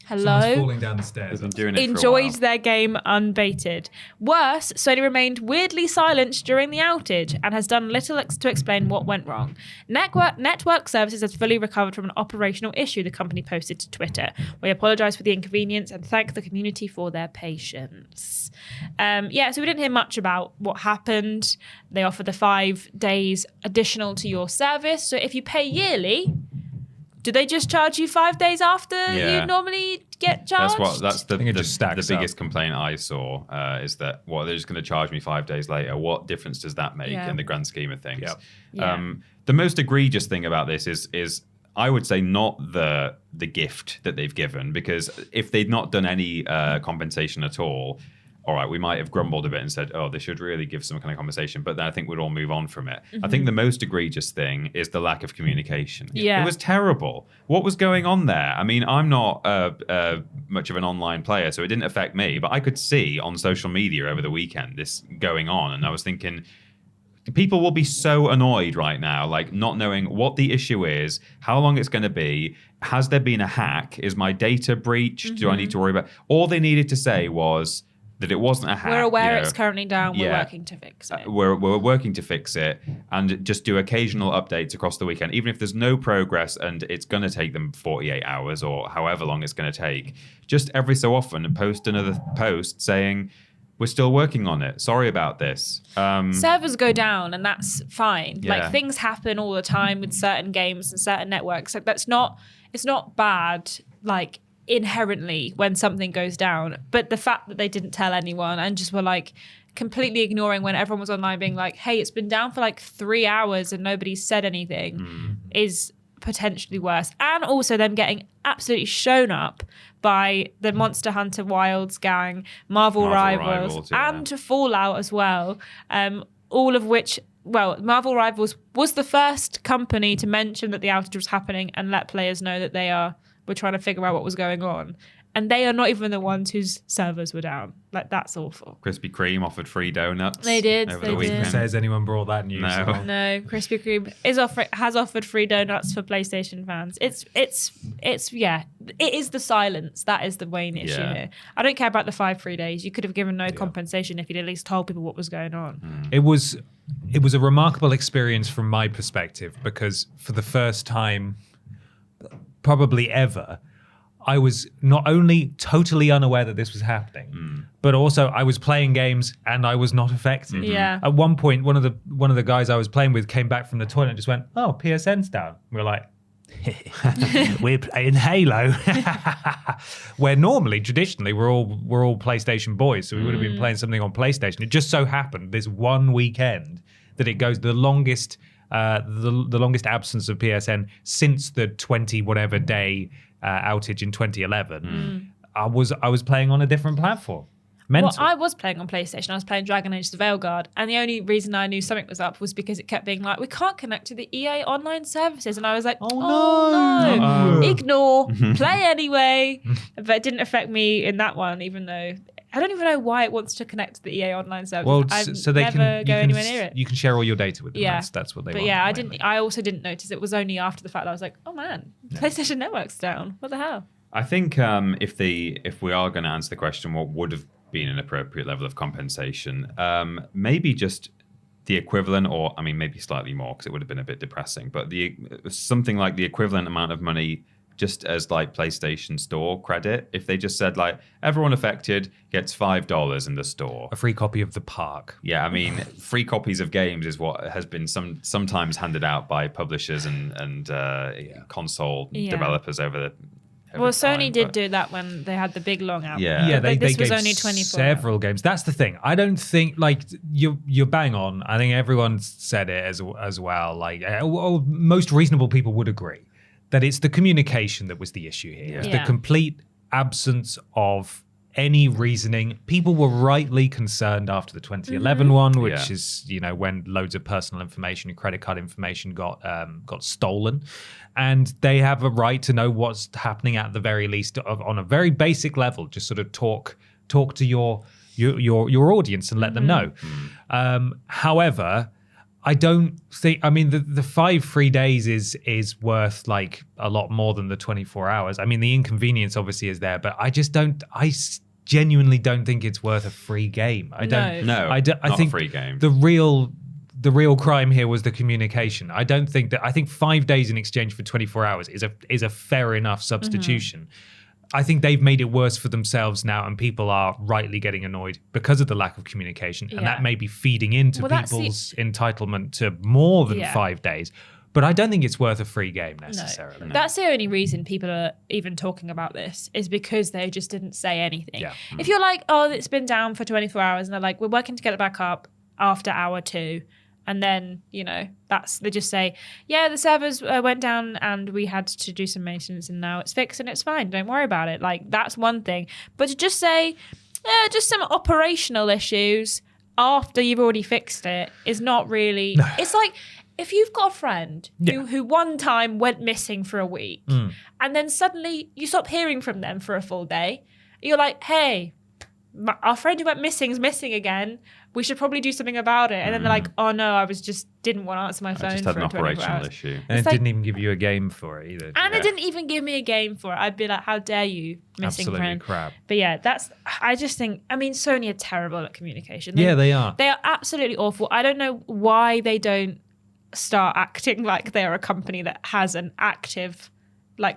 falling down the stairs. enjoyed their game unbaited. Worse, Sony remained weirdly silent during the outage and has done little to explain what went wrong. Network Services has fully recovered from an operational issue, the company posted to Twitter. We apologise for the inconvenience and thank the community for their patience. So we didn't hear much about what happened. They offer the 5 days additional to your service. So if you pay yearly, do they just charge you 5 days after you normally get charged? That's the biggest up. complaint I saw is that they're just going to charge me 5 days later. What difference does that make in the grand scheme of things? The most egregious thing about this is I would say not the gift that they've given, because if they'd not done any compensation at all, all right, we might have grumbled a bit and said, oh, they should really give some kind of compensation, but then I think we'd all move on from it. I think the most egregious thing is the lack of communication. Yeah. It was terrible. What was going on there? I mean, I'm not much of an online player, so it didn't affect me, but I could see on social media over the weekend this going on, and I was thinking, people will be so annoyed right now, like not knowing what the issue is, how long it's going to be. Has there been a hack? Is my data breached? Do I need to worry about? All they needed to say was that it wasn't a hack. We're aware it's currently down. We're working to fix it. We're working to fix it, and just do occasional updates across the weekend, even if there's no progress and it's going to take them 48 hours or however long it's going to take. Just every so often post another post saying, we're still working on it. Sorry about this. Servers go down, and that's fine. Like, things happen all the time with certain games and certain networks. Like, it's not bad, like, inherently when something goes down, but the fact that they didn't tell anyone and just were like completely ignoring when everyone was online being like, hey, it's been down for like 3 hours and nobody said anything is potentially worse. And also them getting absolutely shown up by the Monster Hunter Wilds gang, Marvel Rivals and Fallout as well, all of which, Marvel Rivals was the first company to mention that the outage was happening and let players know that we're trying to figure out what was going on. And they are not even the ones whose servers were down. Like, that's awful. Krispy Kreme offered free donuts. They did. Over the weekend. Says anyone brought that news? No. Krispy Kreme has offered free donuts for PlayStation fans. It is the silence that is the main issue here. I don't care about the 5 free days. You could have given no compensation if you'd at least told people what was going on. It was a remarkable experience from my perspective, because for the first time, probably ever, I was not only totally unaware that this was happening, but also I was playing games and I was not affected. Yeah. At one point, one of the guys I was playing with came back from the toilet and just went, "Oh, PSN's down." We were like, "We're playing Halo," where normally, traditionally, we're all PlayStation boys, so we would have been playing something on PlayStation. It just so happened this one weekend that it goes the longest absence of PSN since the 20 whatever day outage in 2011. I was playing on a different platform. Mental. Well, I was playing on PlayStation. I was playing Dragon Age: The Veilguard, and the only reason I knew something was up was because it kept being like, we can't connect to the EA online services, and I was like, oh no. Ignore, play anyway. But it didn't affect me in that one, even though I don't even know why it wants to connect to the EA online services. Well, so they never go anywhere near it. You can share all your data with them. Yeah, that's what they want. But yeah, I also didn't notice. It was only after the fact that I was like, oh man, PlayStation Network's down. What the hell? I think if we are going to answer the question, what would have been an appropriate level of compensation, maybe just the equivalent, or I mean maybe slightly more, because it would have been a bit depressing, but something like the equivalent amount of money just as like PlayStation Store credit, if they just said like everyone affected gets $5 in the store. A free copy of The Park. Yeah, I mean, free copies of games is what has been sometimes handed out by publishers and console developers over the. Well, Sony did do that when they had the big long out. Yeah, they this was gave only 24 several games. That's the thing. I don't think like you're bang on. I think everyone's said it as well. Like most reasonable people would agree that it's the communication that was the issue here. It's the complete absence of any reasoning. People were rightly concerned after the 2011 one, which is when loads of personal information and credit card information got stolen, and they have a right to know what's happening at the very least on a very basic level. Just sort of talk to your audience and let them know. However, I don't think. I mean, the 5 free days is worth like a lot more than the 24 hours. I mean, the inconvenience obviously is there, but I just don't. I genuinely don't think it's worth a free game. I don't. No, I think a free game. The real crime here was the communication. I don't think that. I think 5 days in exchange for 24 hours is a fair enough substitution. I think they've made it worse for themselves now, and people are rightly getting annoyed because of the lack of communication, and that may be feeding into people's entitlement to more than 5 days. But I don't think it's worth a free game necessarily. No. That's the only reason people are even talking about this, is because they just didn't say anything. Yeah. If you're like, oh, it's been down for 24 hours, and they're like, we're working to get it back up after hour 2. And then, they just say, yeah, the servers went down and we had to do some maintenance and now it's fixed and it's fine. Don't worry about it. Like, that's one thing. But to just say, just some operational issues after you've already fixed it is not really... It's like if you've got a friend who one time went missing for a week and then suddenly you stop hearing from them for a full day. You're like, hey, our friend who went missing is missing again. We should probably do something about it. And then they're like, oh no, I didn't want to answer my phone. I just had an operational issue. And it didn't even give you a game for it either. And it didn't even give me a game for it. I'd be like, how dare you, missing Absolutely friend. crap. But yeah, I just think, Sony are terrible at communication. They are. They are absolutely awful. I don't know why they don't start acting like they're a company that has an active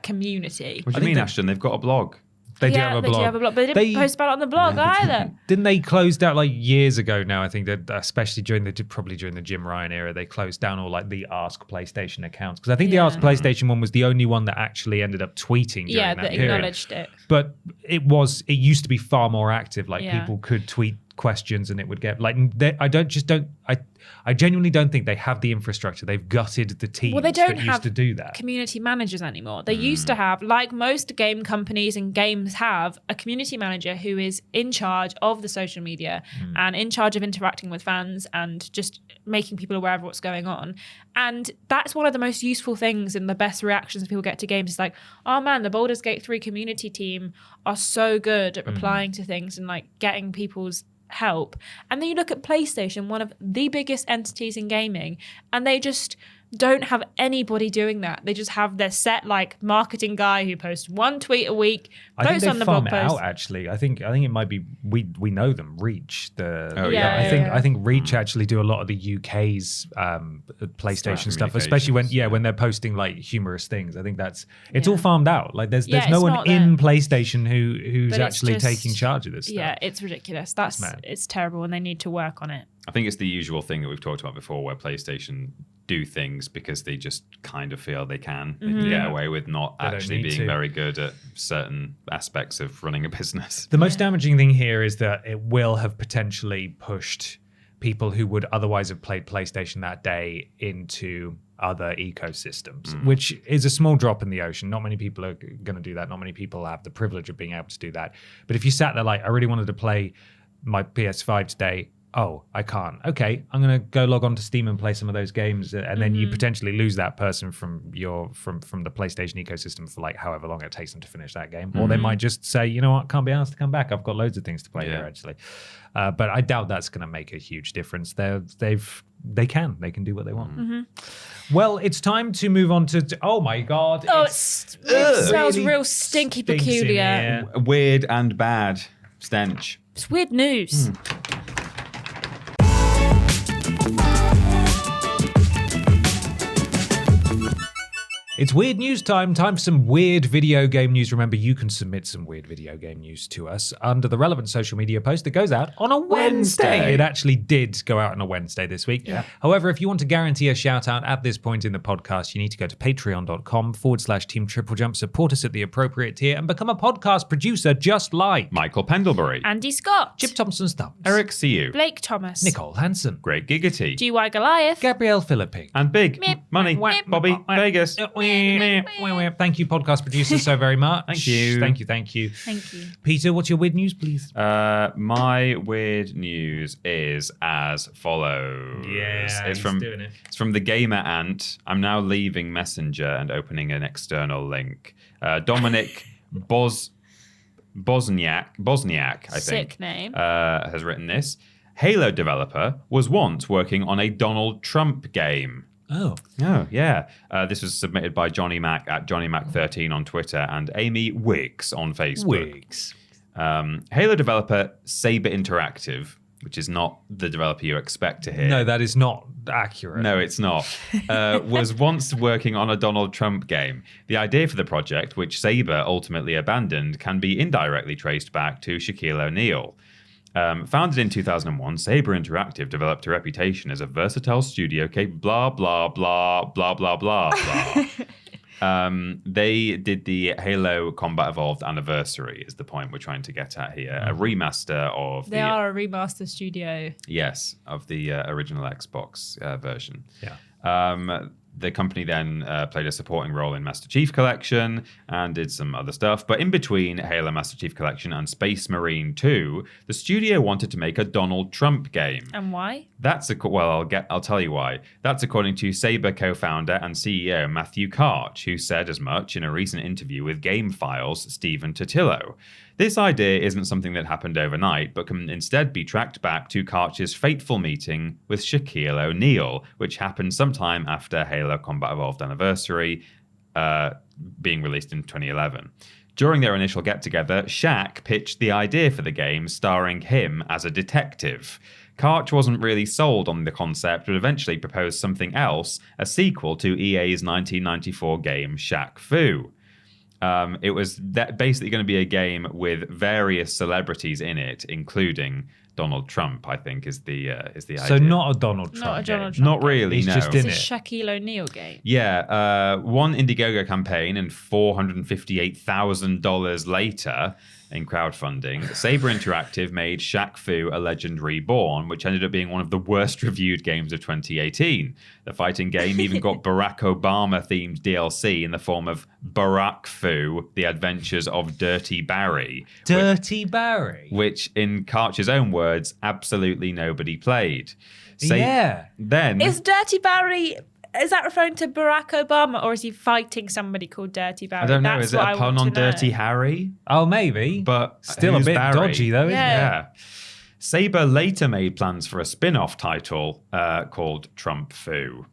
community. What do you mean, Ashton? They've got a blog. They do have a blog. But they didn't post about it on the blog either. Didn't they closed out years ago now? I think that especially during the Jim Ryan era, they closed down all the Ask PlayStation accounts, because I think the Ask PlayStation one was the only one that actually ended up tweeting during that period. Acknowledged it. But it used to be far more active. People could tweet questions and it would get I genuinely don't think they have the infrastructure. They've gutted the teams that used to do that. Community managers anymore. They used to have, like most game companies and games have, a community manager who is in charge of the social media and in charge of interacting with fans and just making people aware of what's going on. And that's one of the most useful things and the best reactions people get to games. It's like, oh man, the Baldur's Gate 3 community team are so good at replying to things and getting people's help. And then you look at PlayStation, one of the biggest entities in gaming, and they just don't have anybody doing that. They just have their set marketing guy who posts one tweet a week, posts on the blog post. Out actually. I think it might be we know them. Reach I think Reach actually do a lot of the UK's PlayStation stuff, especially when they're posting humorous things. I think it's all farmed out. There's no one in PlayStation who's actually taking charge of this stuff. Yeah, it's ridiculous. It's terrible, and they need to work on it. I think it's the usual thing that we've talked about before, where PlayStation do things because they just kind of feel they can get away with not actually being very good at certain aspects of running a business. The most damaging thing here is that it will have potentially pushed people who would otherwise have played PlayStation that day into other ecosystems, which is a small drop in the ocean. Not many people are going to do that. Not many people have the privilege of being able to do that. But if you sat there I really wanted to play my PS5 today, oh, I can't. Okay, I'm going to go log on to Steam and play some of those games. And then you potentially lose that person from the PlayStation ecosystem for however long it takes them to finish that game. Or they might just say, you know what, can't be asked to come back. I've got loads of things to play here, actually. But I doubt that's going to make a huge difference. They can do what they want. Well, it's time to move on to oh my God. Oh, it smells really real stinky peculiar. Weird and bad stench. It's weird news. It's weird news time. Time for some weird video game news. Remember, you can submit some weird video game news to us under the relevant social media post that goes out on a Wednesday. It actually did go out on a Wednesday this week. Yeah. However, if you want to guarantee a shout out at this point in the podcast, you need to go to patreon.com/Team TripleJump, support us at the appropriate tier, and become a podcast producer just like Michael Pendlebury, Andy Scott, Chip Thompson's Thumbs, Eric Siu, Blake Thomas, Nicole Hansen, Greg Giggity, GY Goliath, Gabrielle Philipping, and Big Meep. Money Meep. Bobby Vegas. Thank you, podcast producers, so very much. Thank you. Thank you. Thank you. Peter, what's your weird news, please? My weird news is as follows. It's from the Gamer Ant. I'm now leaving Messenger and opening an external link. Dominic Bosniak, I think, Sick name. has written this. Halo developer was once working on a Donald Trump game. Oh, yeah. This was submitted by Johnny Mac at JohnnyMac13 on Twitter and Amy Wicks on Facebook. Wigs. Halo developer Saber Interactive, which is not the developer you expect to hear. No, that is not accurate. No, it's not. Was once working on a Donald Trump game. The idea for the project, which Saber ultimately abandoned, can be indirectly traced back to Shaquille O'Neal. Founded in 2001, Saber Interactive developed a reputation as a versatile studio capable blah, blah, blah, blah, blah, blah, blah. They did the Halo Combat Evolved Anniversary, is the point we're trying to get at here. A remaster of They are a remaster studio. Yes, of the original Xbox version. Yeah. The company then played a supporting role in Master Chief Collection and did some other stuff. But in between Halo Master Chief Collection and Space Marine 2, the studio wanted to make a Donald Trump game. And why? I'll tell you why. That's according to Saber co-founder and CEO Matthew Karch, who said as much in a recent interview with Game Files' Stephen Totillo. This idea isn't something that happened overnight, but can instead be tracked back to Karch's fateful meeting with Shaquille O'Neal, which happened sometime after Halo Combat Evolved Anniversary being released in 2011. During their initial get-together, Shaq pitched the idea for the game starring him as a detective. Karch wasn't really sold on the concept, but eventually proposed something else, a sequel to EA's 1994 game Shaq Fu. It was basically going to be a game with various celebrities in it, including Donald Trump, I think, is the idea. So not a Donald Trump. Not a Donald game. Trump. Not really, He's no. just in It's a it. Shaquille O'Neal game. Yeah, one Indiegogo campaign and $458,000 later in crowdfunding, Saber Interactive made Shaq Fu: A Legend Reborn, which ended up being one of the worst reviewed games of 2018. The fighting game even got Barack Obama-themed DLC in the form of Barack Fu: The Adventures of Dirty Barry. Dirty Barry. Which, in Karch's own words, absolutely nobody played. Yeah. Then... Is Dirty Barry... Is that referring to Barack Obama, or is he fighting somebody called Dirty Barry? I don't know. That's Is it what a I pun want on to know. Dirty Harry? Oh, maybe. But still a who's bit Barry? dodgy, though, isn't Yeah. it? Yeah. Saber later made plans for a spin-off title called Trump Fu.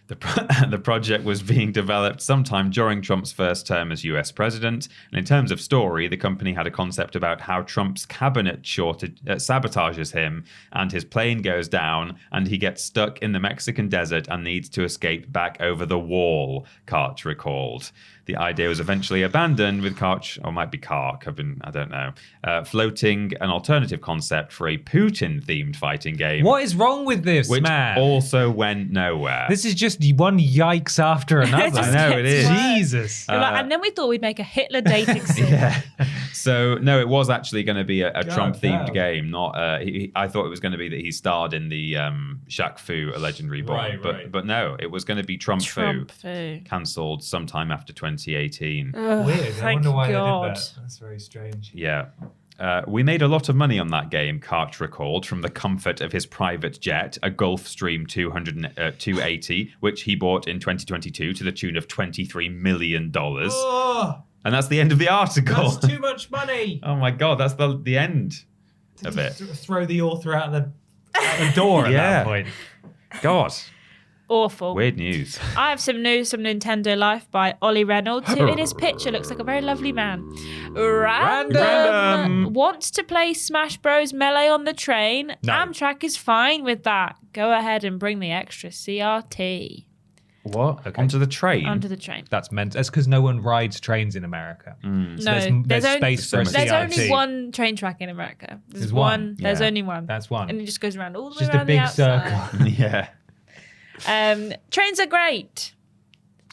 The project was being developed sometime during Trump's first term as US president, and in terms of story, the company had a concept about how Trump's cabinet sabotages him, and his plane goes down, and he gets stuck in the Mexican desert and needs to escape back over the wall, Karch recalled. The idea was eventually abandoned with Karch, or it might be Kark, I don't know, floating an alternative concept for a Putin-themed fighting game. What is wrong with this, which man? also went nowhere. This is just one yikes after another. Just I know, it gets is. worse. Jesus. You're like, and then we thought we'd make a Hitler dating sim. Yeah. So no, it was actually going to be a Trump-themed damn. game. Not. I thought it was going to be that he starred in the Shaq Fu: A Legend Reborn. Right. But no, it was going to be Trump Trump Fu. Fu. Cancelled sometime after 2018. Ugh, Weird. I thank wonder why God. they did that. That's very strange. Yeah. We made a lot of money on that game, Karch recalled, from the comfort of his private jet, a Gulfstream 280, which he bought in 2022 to the tune of $23 million. Oh, And that's the end of the article. that's too much money. Oh my God, that's the end of it. Throw the author out the door at Yeah. that point. God, Awful. weird news. I have some news from Nintendo Life by Ollie Reynolds, who in his picture looks like a very lovely man. Random. Wants to play Smash Bros. Melee on the train. No. Amtrak is fine with that. Go ahead and bring the extra CRT. What? Okay. Onto the train? onto the train. That's meant. That's because no one rides trains in America. So No, there's only, space for a there's CRT. only one train track in America. There's one. There's Yeah. only one. That's one. And it just goes around all the Just way a around big the outside. circle. Yeah. Trains are great.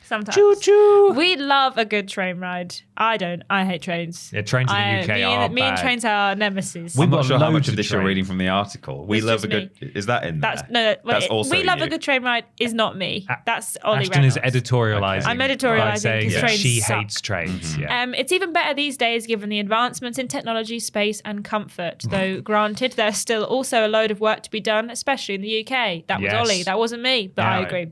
Sometimes. Choo choo. We love a good train ride. I don't. I hate trains. Yeah, trains in the UK are me and bad. trains are nemesis. We've I'm not got sure how loads much of of this you're trains. reading from the article. We It's love a just good... Is that in That's there? no. That's also we love you. a good train ride is not me. That's Ollie Ashton is Reynolds. editorializing. Okay. I'm by editorializing saying because that trains she suck. hates trains. Yeah. It's even better these days given the advancements in technology, space, and comfort. Though, granted, there's still also a load of work to be done, especially in the UK. That was Yes. Ollie. That wasn't me, but Yeah. I agree.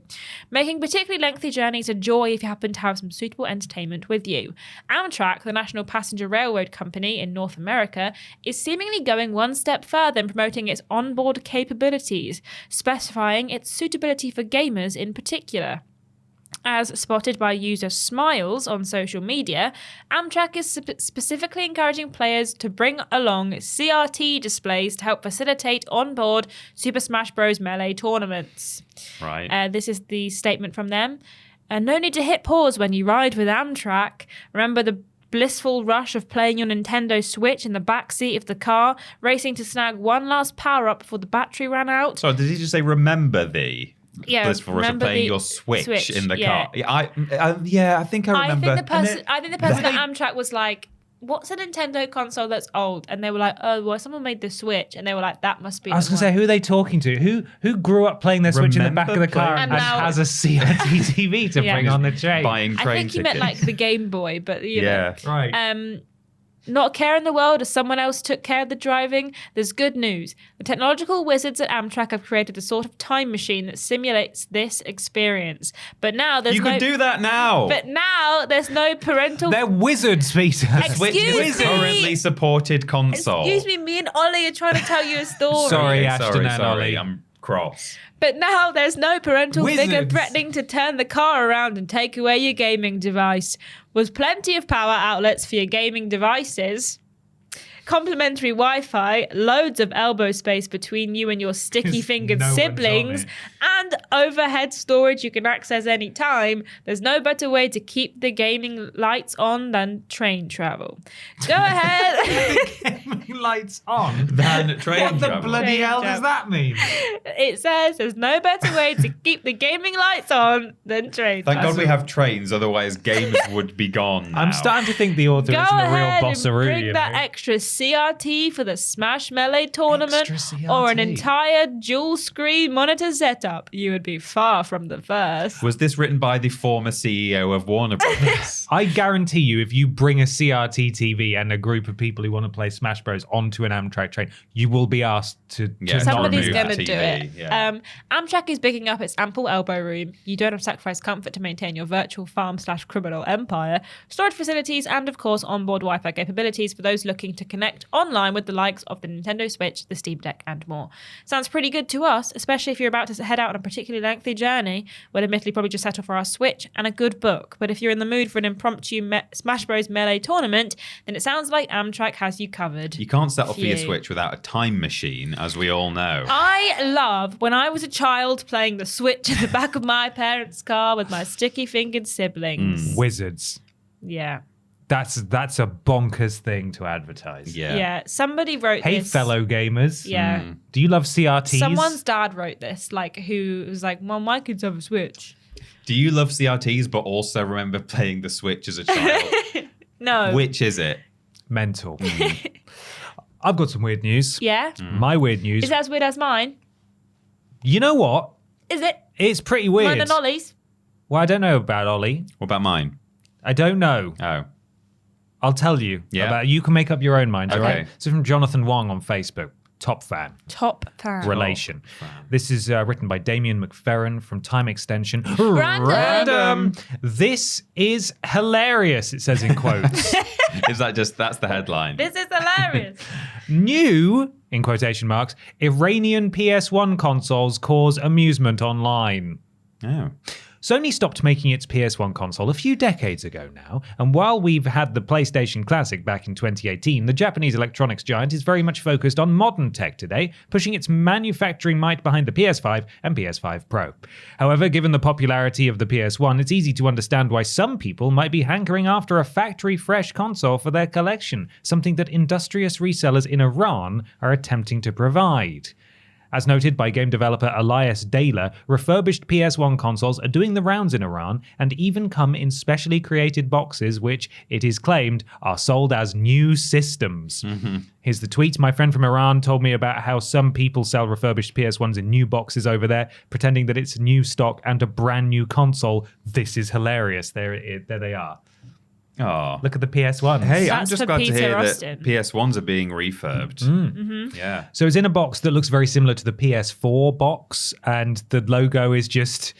Making particularly lengthy journeys a joy if you happen to have some suitable entertainment with you. Amtrak, the national passenger railroad company in North America, is seemingly going one step further in promoting its onboard capabilities, specifying its suitability for gamers in particular. As spotted by user Smiles on social media, Amtrak is specifically encouraging players to bring along CRT displays to help facilitate onboard Super Smash Bros. Melee tournaments. Right. This is the statement from them. No need to hit pause when you ride with Amtrak. Remember the blissful rush of playing your Nintendo Switch in the back seat of the car, racing to snag one last power-up before the battery ran out? So did he just say remember the... Yeah, blissful rush of remember playing the your Switch in the yeah. car? Yeah, I think I remember. I think the person at Amtrak was like, what's a Nintendo console that's old? And they were like, oh, well, someone made the Switch. And they were like, that must be I was going to say, who are they talking to? Who grew up playing their Switch in the back of the car Remember and playing- has a CRT TV to Yeah. bring on the train? Buying I train think you meant like tickets. the Game Boy, but you Yeah. Right. know. Not a care in the world as someone else took care of the driving. There's good news. The technological wizards at Amtrak have created a sort of time machine that simulates this experience. But now there's You no... can do that now. But now there's no parental... They're wizards, Peter. Switch is Excuse a me. currently supported console. Excuse me and Ollie are trying to tell you a story. Sorry, Ashton and sorry. Ollie. I'm cross. But now there's no parental figure Wizards. threatening to turn the car around and take away your gaming device. With plenty of power outlets for your gaming devices, complimentary Wi-Fi, loads of elbow space between you and your sticky-fingered no one's on siblings, it. and overhead storage you can access anytime, there's no better way to keep the gaming lights on than train travel. Go ahead. Lights on. Than train What the travel. bloody Train hell does travel. that mean? It says there's no better way to keep the gaming lights on than train Thank travel. God we have trains, otherwise games would be gone. I'm now. starting to think the author Go isn't a real ahead and bossaroo. bring you that know? extra CRT for the Smash Melee tournament Extra or an CRT. entire dual screen monitor setup. You would be far from the first. Was this written by the former CEO of Warner Brothers? I guarantee you, if you bring a CRT TV and a group of people who want to play Smash Bros onto an Amtrak train, you will be asked to Yeah, not Somebody's remove going that. to do TV, it. yeah. Amtrak is bigging up its ample elbow room. You don't have to sacrifice comfort to maintain your virtual farm/criminal empire, storage facilities, and of course onboard Wi-Fi capabilities for those looking to connect online with the likes of the Nintendo Switch, the Steam Deck, and more. Sounds pretty good to us, especially if you're about to head out on a particularly lengthy journey. We'll admittedly probably just settle for our Switch and a good book. But if you're in the mood for an impromptu Smash Bros. Melee tournament, then it sounds like Amtrak has you covered. You can't settle for your Phew. Switch without a time machine, as we all know. I love when I was a child playing the Switch in the back of my parents' car with my sticky-fingered siblings. Wizards. Yeah. That's a bonkers thing to advertise. Yeah. Somebody wrote Hey, this. fellow gamers. Yeah. Do you love CRTs? Someone's dad wrote this, like, who was like, well, my kids have a Switch. Do you love CRTs but also remember playing the Switch as a child? No. Which is it? Mental. I've got some weird news. Yeah? My weird news. Is it as weird as mine? You know what? Is it? It's pretty weird. Mine and Ollie's? Well, I don't know about Ollie. What about mine? I don't know. Oh. I'll tell you. Yeah. You can make up your own mind. all Okay. right? So from Jonathan Wong on Facebook. Top fan. Top fan. Relation. This is written by Damien McFerrin from Time Extension. Random. This is hilarious, it says in quotes. Is that just, that's the headline? This is hilarious. New, in quotation marks, Iranian PS1 consoles cause amusement online. Oh. Sony stopped making its PS1 console a few decades ago now, and while we've had the PlayStation Classic back in 2018, the Japanese electronics giant is very much focused on modern tech today, pushing its manufacturing might behind the PS5 and PS5 Pro. However, given the popularity of the PS1, it's easy to understand why some people might be hankering after a factory-fresh console for their collection, something that industrious resellers in Iran are attempting to provide. As noted by game developer Elias Dayler, refurbished PS1 consoles are doing the rounds in Iran and even come in specially created boxes which, it is claimed, are sold as new systems. Here's the tweet. My friend from Iran told me about how some people sell refurbished PS1s in new boxes over there, pretending that it's new stock and a brand new console. This is hilarious. There they are. Oh, Look at the PS1. hey, I'm That's just for glad to Peter hear Austin. that PS1s are being refurbed. Yeah. So it's in a box that looks very similar to the PS4 box, and the logo is just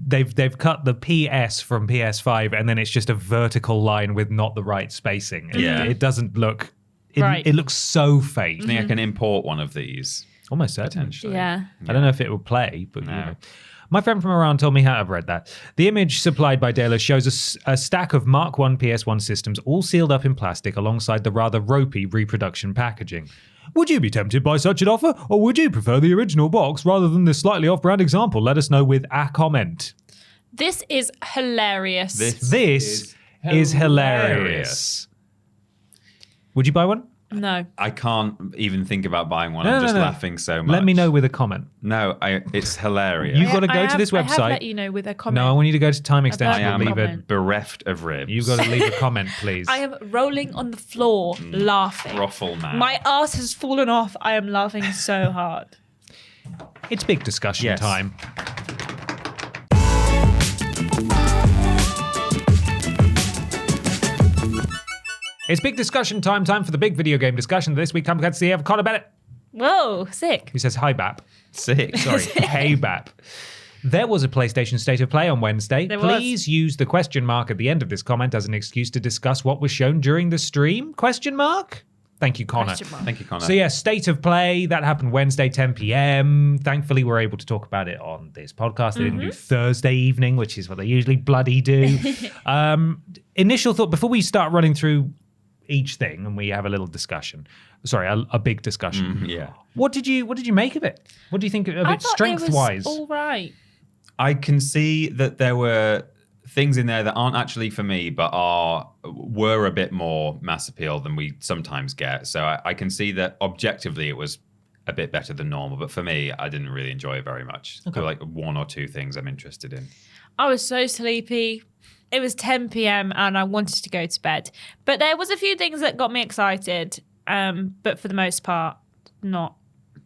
they've cut the PS from PS5, and then it's just a vertical line with not the right spacing. Yeah. It doesn't look. Right. It looks so fake. I think I can import one of these Almost certainly. potentially. Yeah. I don't know if it will play, but you know. My friend from Iran told me how I've read that. The image supplied by Dayler shows a stack of Mark I PS1 systems all sealed up in plastic alongside the rather ropey reproduction packaging. Would you be tempted by such an offer, or would you prefer the original box rather than this slightly off-brand example? Let us know with a comment. This is hilarious. This is hilarious. Would you buy one? No. I can't even think about buying one. I'm just laughing so much. Let me know with a comment. No, it's hilarious. You've got to go to this I have website. let you know with a comment. No, I want you to go to Time I Extension am and leave it. comment. bereft of ribs. You've got to leave a comment, please. I am rolling on the floor laughing. Ruffle man. My ass has fallen off. I am laughing so hard. It's big discussion Yes. time. It's big discussion time. Time for the big video game discussion. This week comes courtesy of Connor Bennett, Whoa, sick. who says, "Hi, Bap." Sick. Sorry, hey, Bap. There was a PlayStation State of Play on Wednesday. There was. Please use the question mark at the end of this comment as an excuse to discuss what was shown during the stream? Question mark? Thank you, Connor. Question mark. Thank you, Connor. So yeah, State of Play, that happened Wednesday, 10 p.m. Thankfully, we're able to talk about it on this podcast. They didn't do Thursday evening, which is what they usually bloody do. Initial thought, before we start running through each thing and we have a little discussion. Sorry, a big discussion. yeah. What did you make of it? What do you think of I it thought strength-wise? it was all right. I can see that there were things in there that aren't actually for me, but were a bit more mass appeal than we sometimes get. So I can see that objectively it was a bit better than normal, but for me, I didn't really enjoy it very much. There were like one or two things I'm interested in. I was so sleepy. It was 10 p.m. and I wanted to go to bed. But there was a few things that got me excited, but for the most part, not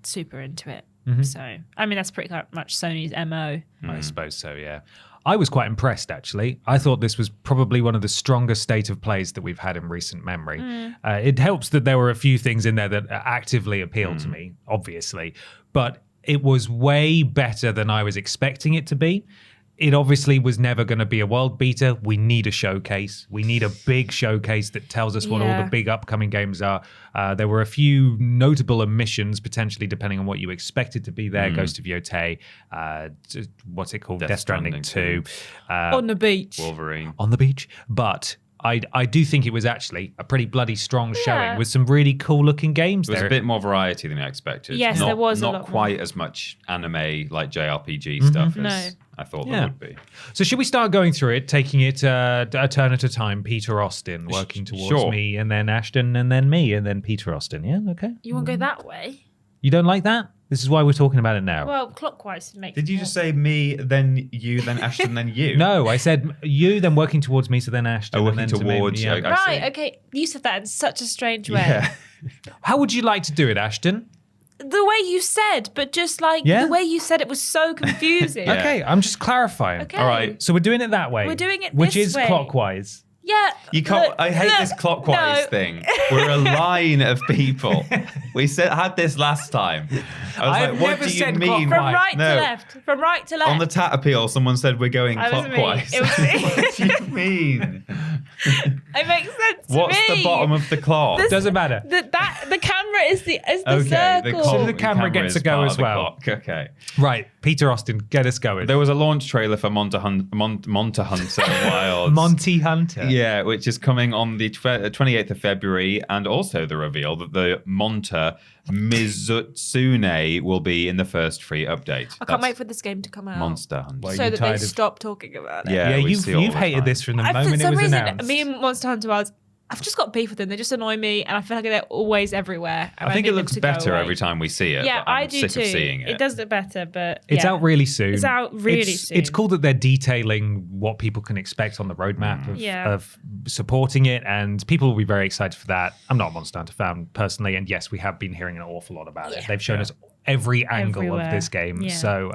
super into it. So, I mean, that's pretty much Sony's MO. I suppose so, yeah. I was quite impressed, actually. I thought this was probably one of the strongest state of plays that we've had in recent memory. It helps that there were a few things in there that actively appealed to me, obviously, but it was way better than I was expecting it to be. It obviously was never going to be a world beater. We need a showcase. We need a big showcase that tells us what all the big upcoming games are. There were a few notable omissions, potentially depending on what you expected to be there. Ghost of Yotei, what's it called? Death Stranding 2. On the beach. Wolverine. On the beach. But I do think it was actually a pretty bloody strong showing Yeah. with some really cool looking games There was there. a bit more variety than I expected. Yes, not, there was a not lot quite more. as much anime like JRPG stuff as I thought there would be. So should we start going through it, taking it a turn at a time? Peter Austin working towards Sure. me, and then Ashton, and then me, and then Peter Austin. Yeah, okay. You want to go that way? You don't like that? This is why we're talking about it now. Well, clockwise makes Did you more just say me, then you, then Ashton, then you? No, I said you, then working towards me, so then Ashton, Oh, and working then to me. towards, Yeah. I see. Right, okay. You said that in such a strange way. Yeah. How would you like to do it, Ashton? The way you said, but just like Yeah? the way you said it was so confusing. Yeah. Okay, I'm just clarifying. Okay. All right. So we're doing it that way. We're doing it which this is way. clockwise. Yeah. You can't. look, I hate look, this clockwise no. thing. We're a line of people. We had this last time. I was I've like, what never do you said mean? From right No. to left. From right to left. On the Tat Appeal, someone said we're going That was me. clockwise. It was me. What do you mean? It makes sense to What's me. the bottom of the clock? Doesn't matter. The camera is the Okay, circle. the camera gets is to go part as of the well. clock. Okay. Right, Peter Austin, get us going. There was a launch trailer for Monster Hunter Wilds. Monty Hunter. Yeah, which is coming on the 28th of February, and also the reveal that the Monta Mizutsune will be in the first free update. I can't wait for this game to come out. Monster Hunter. Well, so you that they tired of- stop talking about it. Yeah, Yeah, we see all you've the hated time. this from the For moment it some was reason, announced. me and Monster Hunter Wilds, I've just got beef with them. They just annoy me, and I feel like they're always everywhere. And I think need it them looks to go better away. every time we see it. Yeah, but I'm I do sick too. of seeing it. It does look better, but It's yeah. out really soon. It's out really soon. It's cool that they're detailing what people can expect on the roadmap Yeah. of supporting it, and people will be very excited for that. I'm not a Monster Hunter fan personally, and yes, we have been hearing an awful lot about it. They've shown us every angle of Everywhere. this game. Yeah. So,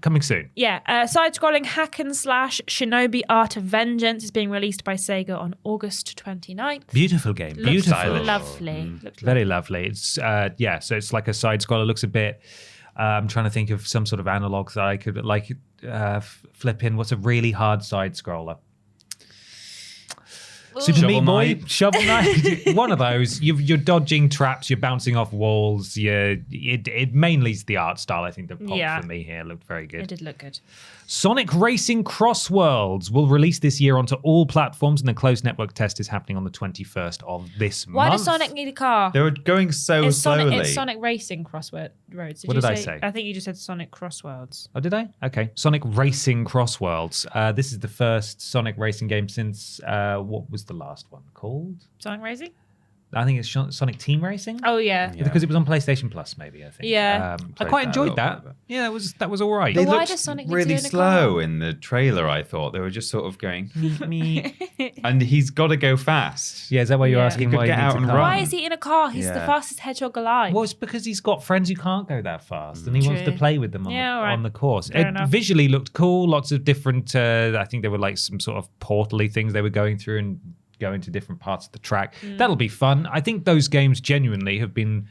coming soon. Yeah, side-scrolling hack and slash Shinobi Art of Vengeance is being released by Sega on August 29th. Beautiful game. Looks Beautiful. stylish. lovely. Looks Very lovely. It's so it's like a side scroller. Looks a bit. I'm trying to think of some sort of analog that I could flip in. What's a really hard side scroller? Super Shovel Meat Boy, Knight? Shovel Knight, one of those. You're dodging traps, you're bouncing off walls. It mainly is the art style. I think that popped for me here. Looked very good. It did look good. Sonic Racing Cross Worlds will release this year onto all platforms, and the closed network test is happening on the 21st of this Why month. does Sonic need a car? They were going so It's slowly. Sonic Racing Crossroads. Roads. What you did I say? say? I think you just said Sonic Crossworlds. Oh, did I? Okay. Sonic Racing Cross Worlds. This is the first Sonic racing game since what was the last one called? Sonic Racing? I think it's Sonic Team Racing. Oh yeah. Because it was on PlayStation Plus, maybe I think. Yeah. I Played quite that a enjoyed little that. bit. Yeah, that was all right. They But why looked does Sonic need to really be in a slow car? in the trailer, I thought. They were just sort of going, Me. and he's got to go fast. Yeah, is that why you're Yeah. asking He could why get he needs out a and car? run. Why is he in a car? He's the Yeah. fastest hedgehog alive. Well, it's because he's got friends who can't go that fast, and he wants to True. play with them on, Yeah, all right. on the course. Fair It enough. visually looked cool. Lots of different. I think there were like some sort of portal-y things they were going through and going to different parts of the track. That'll be fun. I think those games genuinely have been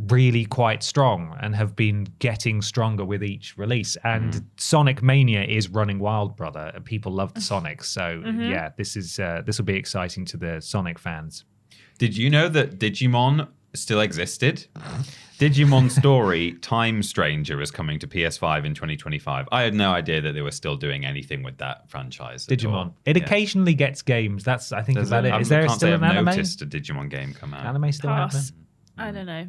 really quite strong and have been getting stronger with each release. And Sonic Mania is running wild, brother. People love the Sonic, so yeah, this will be exciting to the Sonic fans. Did you know that Digimon still existed? Digimon Story Time Stranger is coming to PS5 in 2025. I had no idea that they were still doing anything with that franchise. at Digimon. all. It Yeah. occasionally gets games. That's I think There's about it. I Is there can't still say an I've anime? noticed a Digimon game come out. Anime still out there? Pass. I don't know.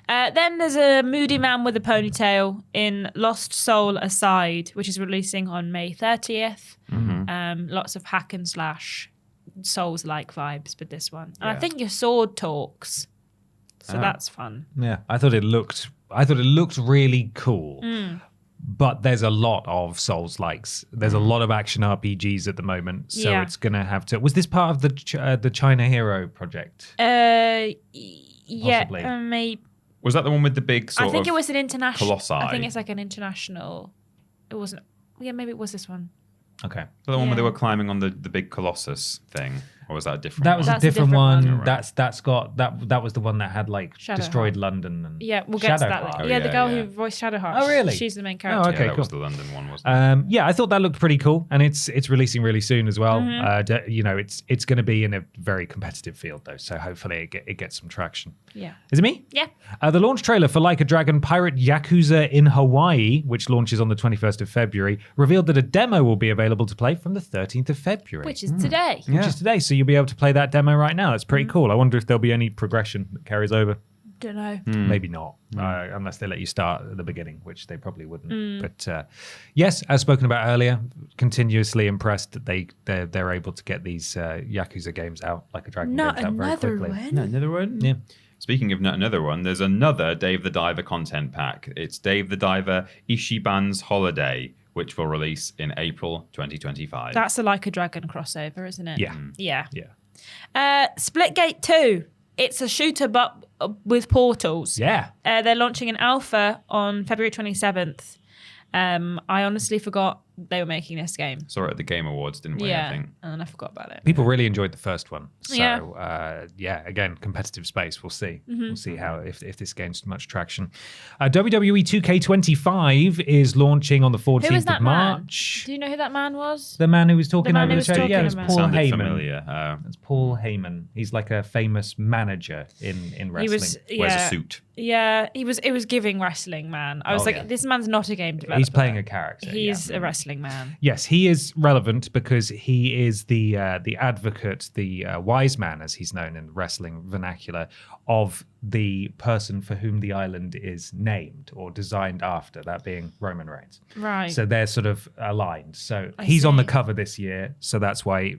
Then there's a moody man with a ponytail in Lost Soul Aside, which is releasing on May 30th. Lots of hack and slash Souls-like vibes with this one. And I Yeah. think your sword talks. So Oh. that's fun. Yeah, I thought it looked really cool. But there's a lot of Souls likes. There's a lot of action RPGs at the moment, so Yeah. it's gonna have to. Was this part of the China Hero project? Yeah, Possibly. maybe. Was that the one with the big sort I think of it was an international. colossi? I think it's like an international. It wasn't. Yeah, maybe it was this one. Okay, the one where they Yeah. were climbing on the big Colossus thing? Or was that a different that was one? a That's a different different one. one. Oh, right. That's got that was the one that had like Shadowheart. destroyed London and Yeah, we'll get to that Shadowheart. later. Oh, yeah, the yeah, girl yeah. who voiced Shadowheart. Oh, really? She's the main Oh, character. okay. Yeah, that was cool. the London one, wasn't it? Yeah, I thought that looked pretty cool, and it's releasing really soon as well. Mm-hmm. It's going to be in a very competitive field though, so hopefully it gets some traction. Yeah. Is it me? Yeah. The launch trailer for Like a Dragon Pirate Yakuza in Hawaii, which launches on the 21st of February, revealed that a demo will be available to play from the 13th of February. Which is today. Which is today, so you'll be able to play that demo right now. That's pretty Mm-hmm. cool. I wonder if there'll be any progression that carries over. Don't know. Maybe not, unless they let you start at the beginning, which they probably wouldn't. But yes, as spoken about earlier, continuously impressed that they're able to get these Yakuza games out, Like a Dragon Not games out very another quickly. one. No, another one? Yeah. Speaking of another one, there's another Dave the Diver content pack. It's Dave the Diver Ishiban's Holiday, which will release in April 2025. That's a Like a Dragon crossover, isn't it? Yeah. Yeah. Yeah. Splitgate 2. It's a shooter but with portals. Yeah. They're launching an alpha on February 27th. I honestly forgot they were making this game. Saw it at the Game Awards, didn't we? I Yeah, think. and then I forgot about it. People really enjoyed the first one. So, Yeah. again, competitive space. We'll see. Mm-hmm. We'll see how if this gains much traction. WWE 2K25 is launching on the 14th Who is that of March. man? Do you know who that man was? The man who was talking man over who the was show? talking Yeah, it's about- Paul Sounded Heyman. familiar. It's Paul Heyman. He's like a famous manager in wrestling. He was, Wears a yeah, suit. yeah. It was giving wrestling man. I was Oh, like, yeah. this man's not a game developer. He's playing a character. He's yeah. a wrestling man. Yes, he is relevant because he is the advocate, the wise man, as he's known in the wrestling vernacular, of the person for whom the island is named or designed after, that being Roman Reigns. Right. So they're sort of aligned. So I he's on the see. cover this year. So that's why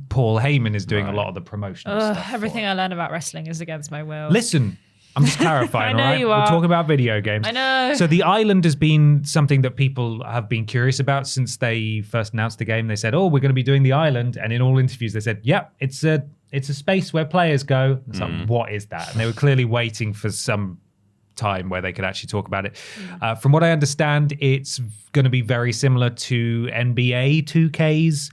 Paul Heyman is doing a Right. lot of the promotional Ugh, stuff. for everything it. I learn about wrestling is against my will. Listen, I'm just clarifying, I know all right? you We're are. talking about video games. I know. So the island has been something that people have been curious about since they first announced the game. They said, "Oh, we're going to be doing the island," and in all interviews they said, "Yep, it's a space where players go." It's like, what is that? And they were clearly waiting for some time where they could actually talk about it. From what I understand, it's going to be very similar to NBA 2K's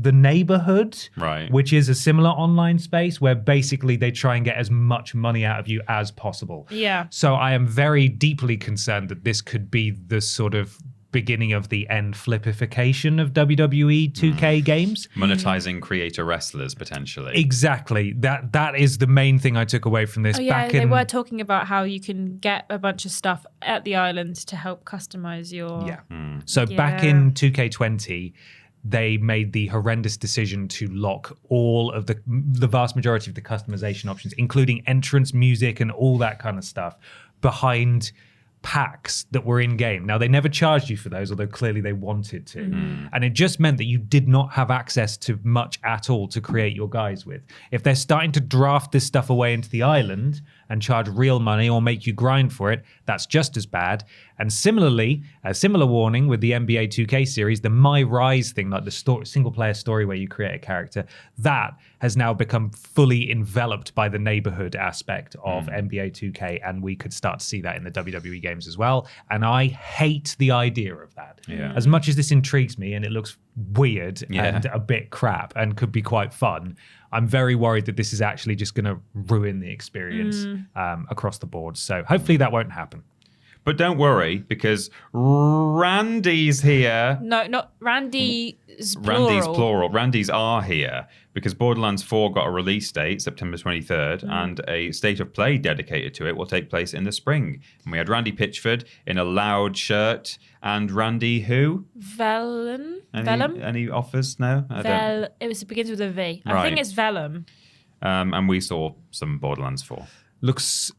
The Neighborhood, Right. which is a similar online space where basically they try and get as much money out of you as possible. Yeah. So I am very deeply concerned that this could be the sort of beginning of the end flipification of WWE 2K games. Monetizing creator wrestlers, potentially. Exactly. That is the main thing I took away from this. Oh, yeah, Back they in, were talking about how you can get a bunch of stuff at the island to help customize your. Yeah. So back Yeah. in 2K20, they made the horrendous decision to lock all of the vast majority of the customization options, including entrance music and all that kind of stuff, behind packs that were in game. Now, they never charged you for those, although clearly they wanted to. And it just meant that you did not have access to much at all to create your guys with. If they're starting to draft this stuff away into the island and charge real money or make you grind for it, that's just as bad. And similarly, a similar warning with the NBA 2K series, the My Rise thing, like the single player story where you create a character, that has now become fully enveloped by the neighborhood aspect of NBA 2K, and we could start to see that in the WWE games as well. And I hate the idea of that. Yeah. As much as this intrigues me and it looks weird Yeah. and a bit crap and could be quite fun, I'm very worried that this is actually just going to ruin the experience across the board. So hopefully that won't happen. But don't worry, because Randy's here. No, not Randy's plural. Randy's plural. Randy's are here because Borderlands 4 got a release date, September 23rd, and a state of play dedicated to it will take place in the spring. And we had Randy Pitchford in a loud shirt, and Randy who? Vellum. Any offers? No? I don't. It begins with a V. I Right. think it's Vellum. And we saw some Borderlands 4. Looks,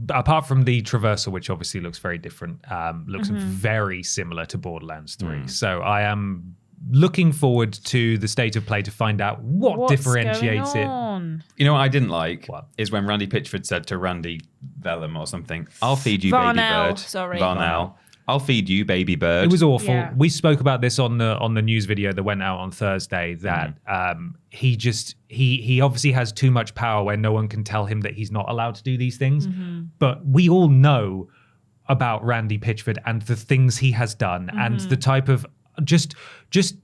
apart from the traversal, which obviously looks very different, looks very similar to Borderlands 3. So I am looking forward to the state of play to find out what What's differentiates going it. on? You know what I didn't like? What? Is when Randy Pitchford said to Randy Vellum or something, "I'll feed you, Varnell, baby bird." sorry. Varnell. I'll feed you, baby bird. It was awful. Yeah. We spoke about this on the news video that went out on Thursday. That he obviously has too much power where no one can tell him that he's not allowed to do these things. But we all know about Randy Pitchford and the things he has done and the type of just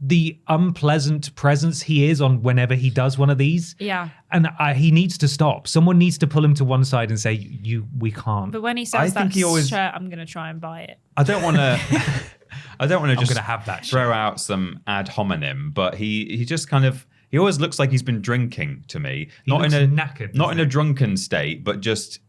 the unpleasant presence he is on whenever he does one of these. Yeah. And he needs to stop. Someone needs to pull him to one side and say, we can't. But when he I says think that he always- shirt, I'm going to try and buy it. I don't want to. I don't want to I'm just going to have that throw out some ad hominem, but he just kind of he always looks like he's been drinking to me. He looks knackered, not doesn't in a drunken state, but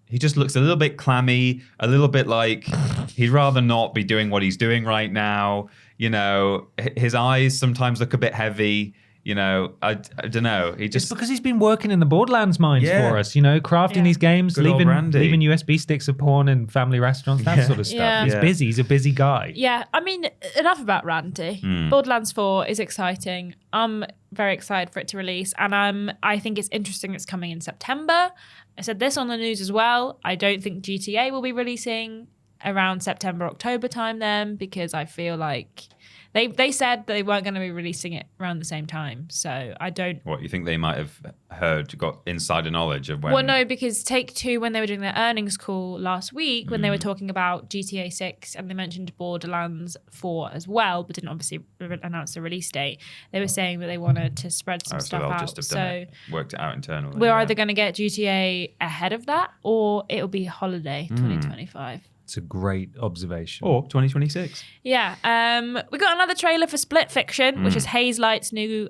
he just looks a little bit clammy, a little bit like he'd rather not be doing what he's doing right now. You know, his eyes sometimes look a bit heavy. You know, I don't know. He It's just because he's been working in the Borderlands mines Yeah. for us, crafting Yeah. these games, Good old Randy. leaving USB sticks of porn in family restaurants, that sort of stuff. Yeah. He's Yeah. busy. He's a busy guy. Yeah, I mean, enough about Randy. Borderlands 4 is exciting. I'm very excited for it to release, and I think it's interesting it's coming in September. I said this on the news as well. I don't think GTA will be releasing around September, October time then, because I feel like they said they weren't going to be releasing it around the same time. So I don't... What, you think they might have got insider knowledge of when... Well, no, because Take-Two, when they were doing their earnings call last week, when they were talking about GTA 6 and they mentioned Borderlands 4 as well, but didn't obviously announce the release date, they were saying that they wanted to spread some stuff they'll out. just have done it, worked it out internally. We're either going to get GTA ahead of that or it'll be holiday 2025. It's a great observation. Or 2026. Yeah. We got another trailer for Split Fiction, which is Haze Light's new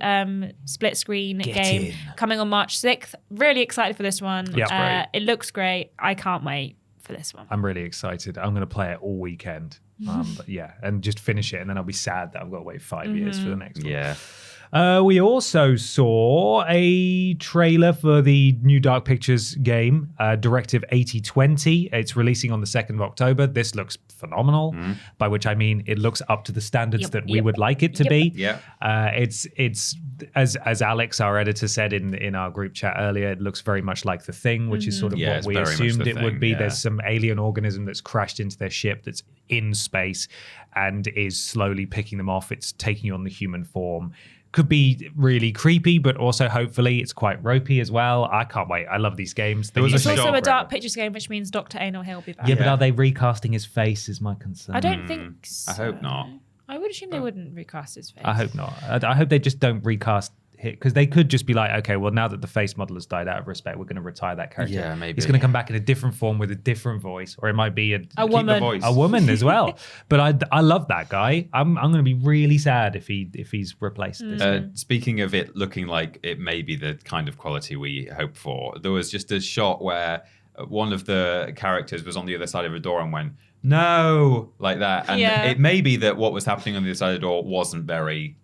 split screen game coming on March 6th. Really excited for this one. Yeah, it looks great. I can't wait for this one. I'm really excited. I'm going to play it all weekend. But yeah, and just finish it, and then I'll be sad that I've got to wait 5 years for the next one. Yeah. We also saw a trailer for the new Dark Pictures game, Directive 8020. It's releasing on the 2nd of October. This looks phenomenal, by which I mean it looks up to the standards that we would like it to be. Yeah. It's as Alex, our editor, said in our group chat earlier, it looks very much like The Thing, which is sort of what we assumed it would be. There's some alien organism that's crashed into their ship that's in space and is slowly picking them off. It's taking on the human form. Could be really creepy, but also hopefully it's quite ropey as well. I can't wait. I love these games. It's also a Dark Pictures game, which means Dr. Anal Hill will be back. Yeah, but are they recasting his face is my concern. I don't think so. I hope not. I would assume they wouldn't recast his face. I hope not. I hope they just don't recast it, because they could just be like, okay, well, now that the face model has died, out of respect, we're going to retire that character. Yeah, maybe. It's going to come back in a different form with a different voice, or it might be a woman. A woman as well. But I love that guy. I'm going to be really sad if he's replaced this. Speaking of it looking like it may be the kind of quality we hope for, there was just a shot where one of the characters was on the other side of a door and went, no, like that. And it may be that what was happening on the other side of the door wasn't very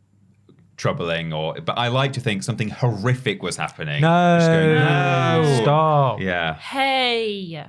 troubling, but I like to think something horrific was happening. No, stop. Yeah. Hey,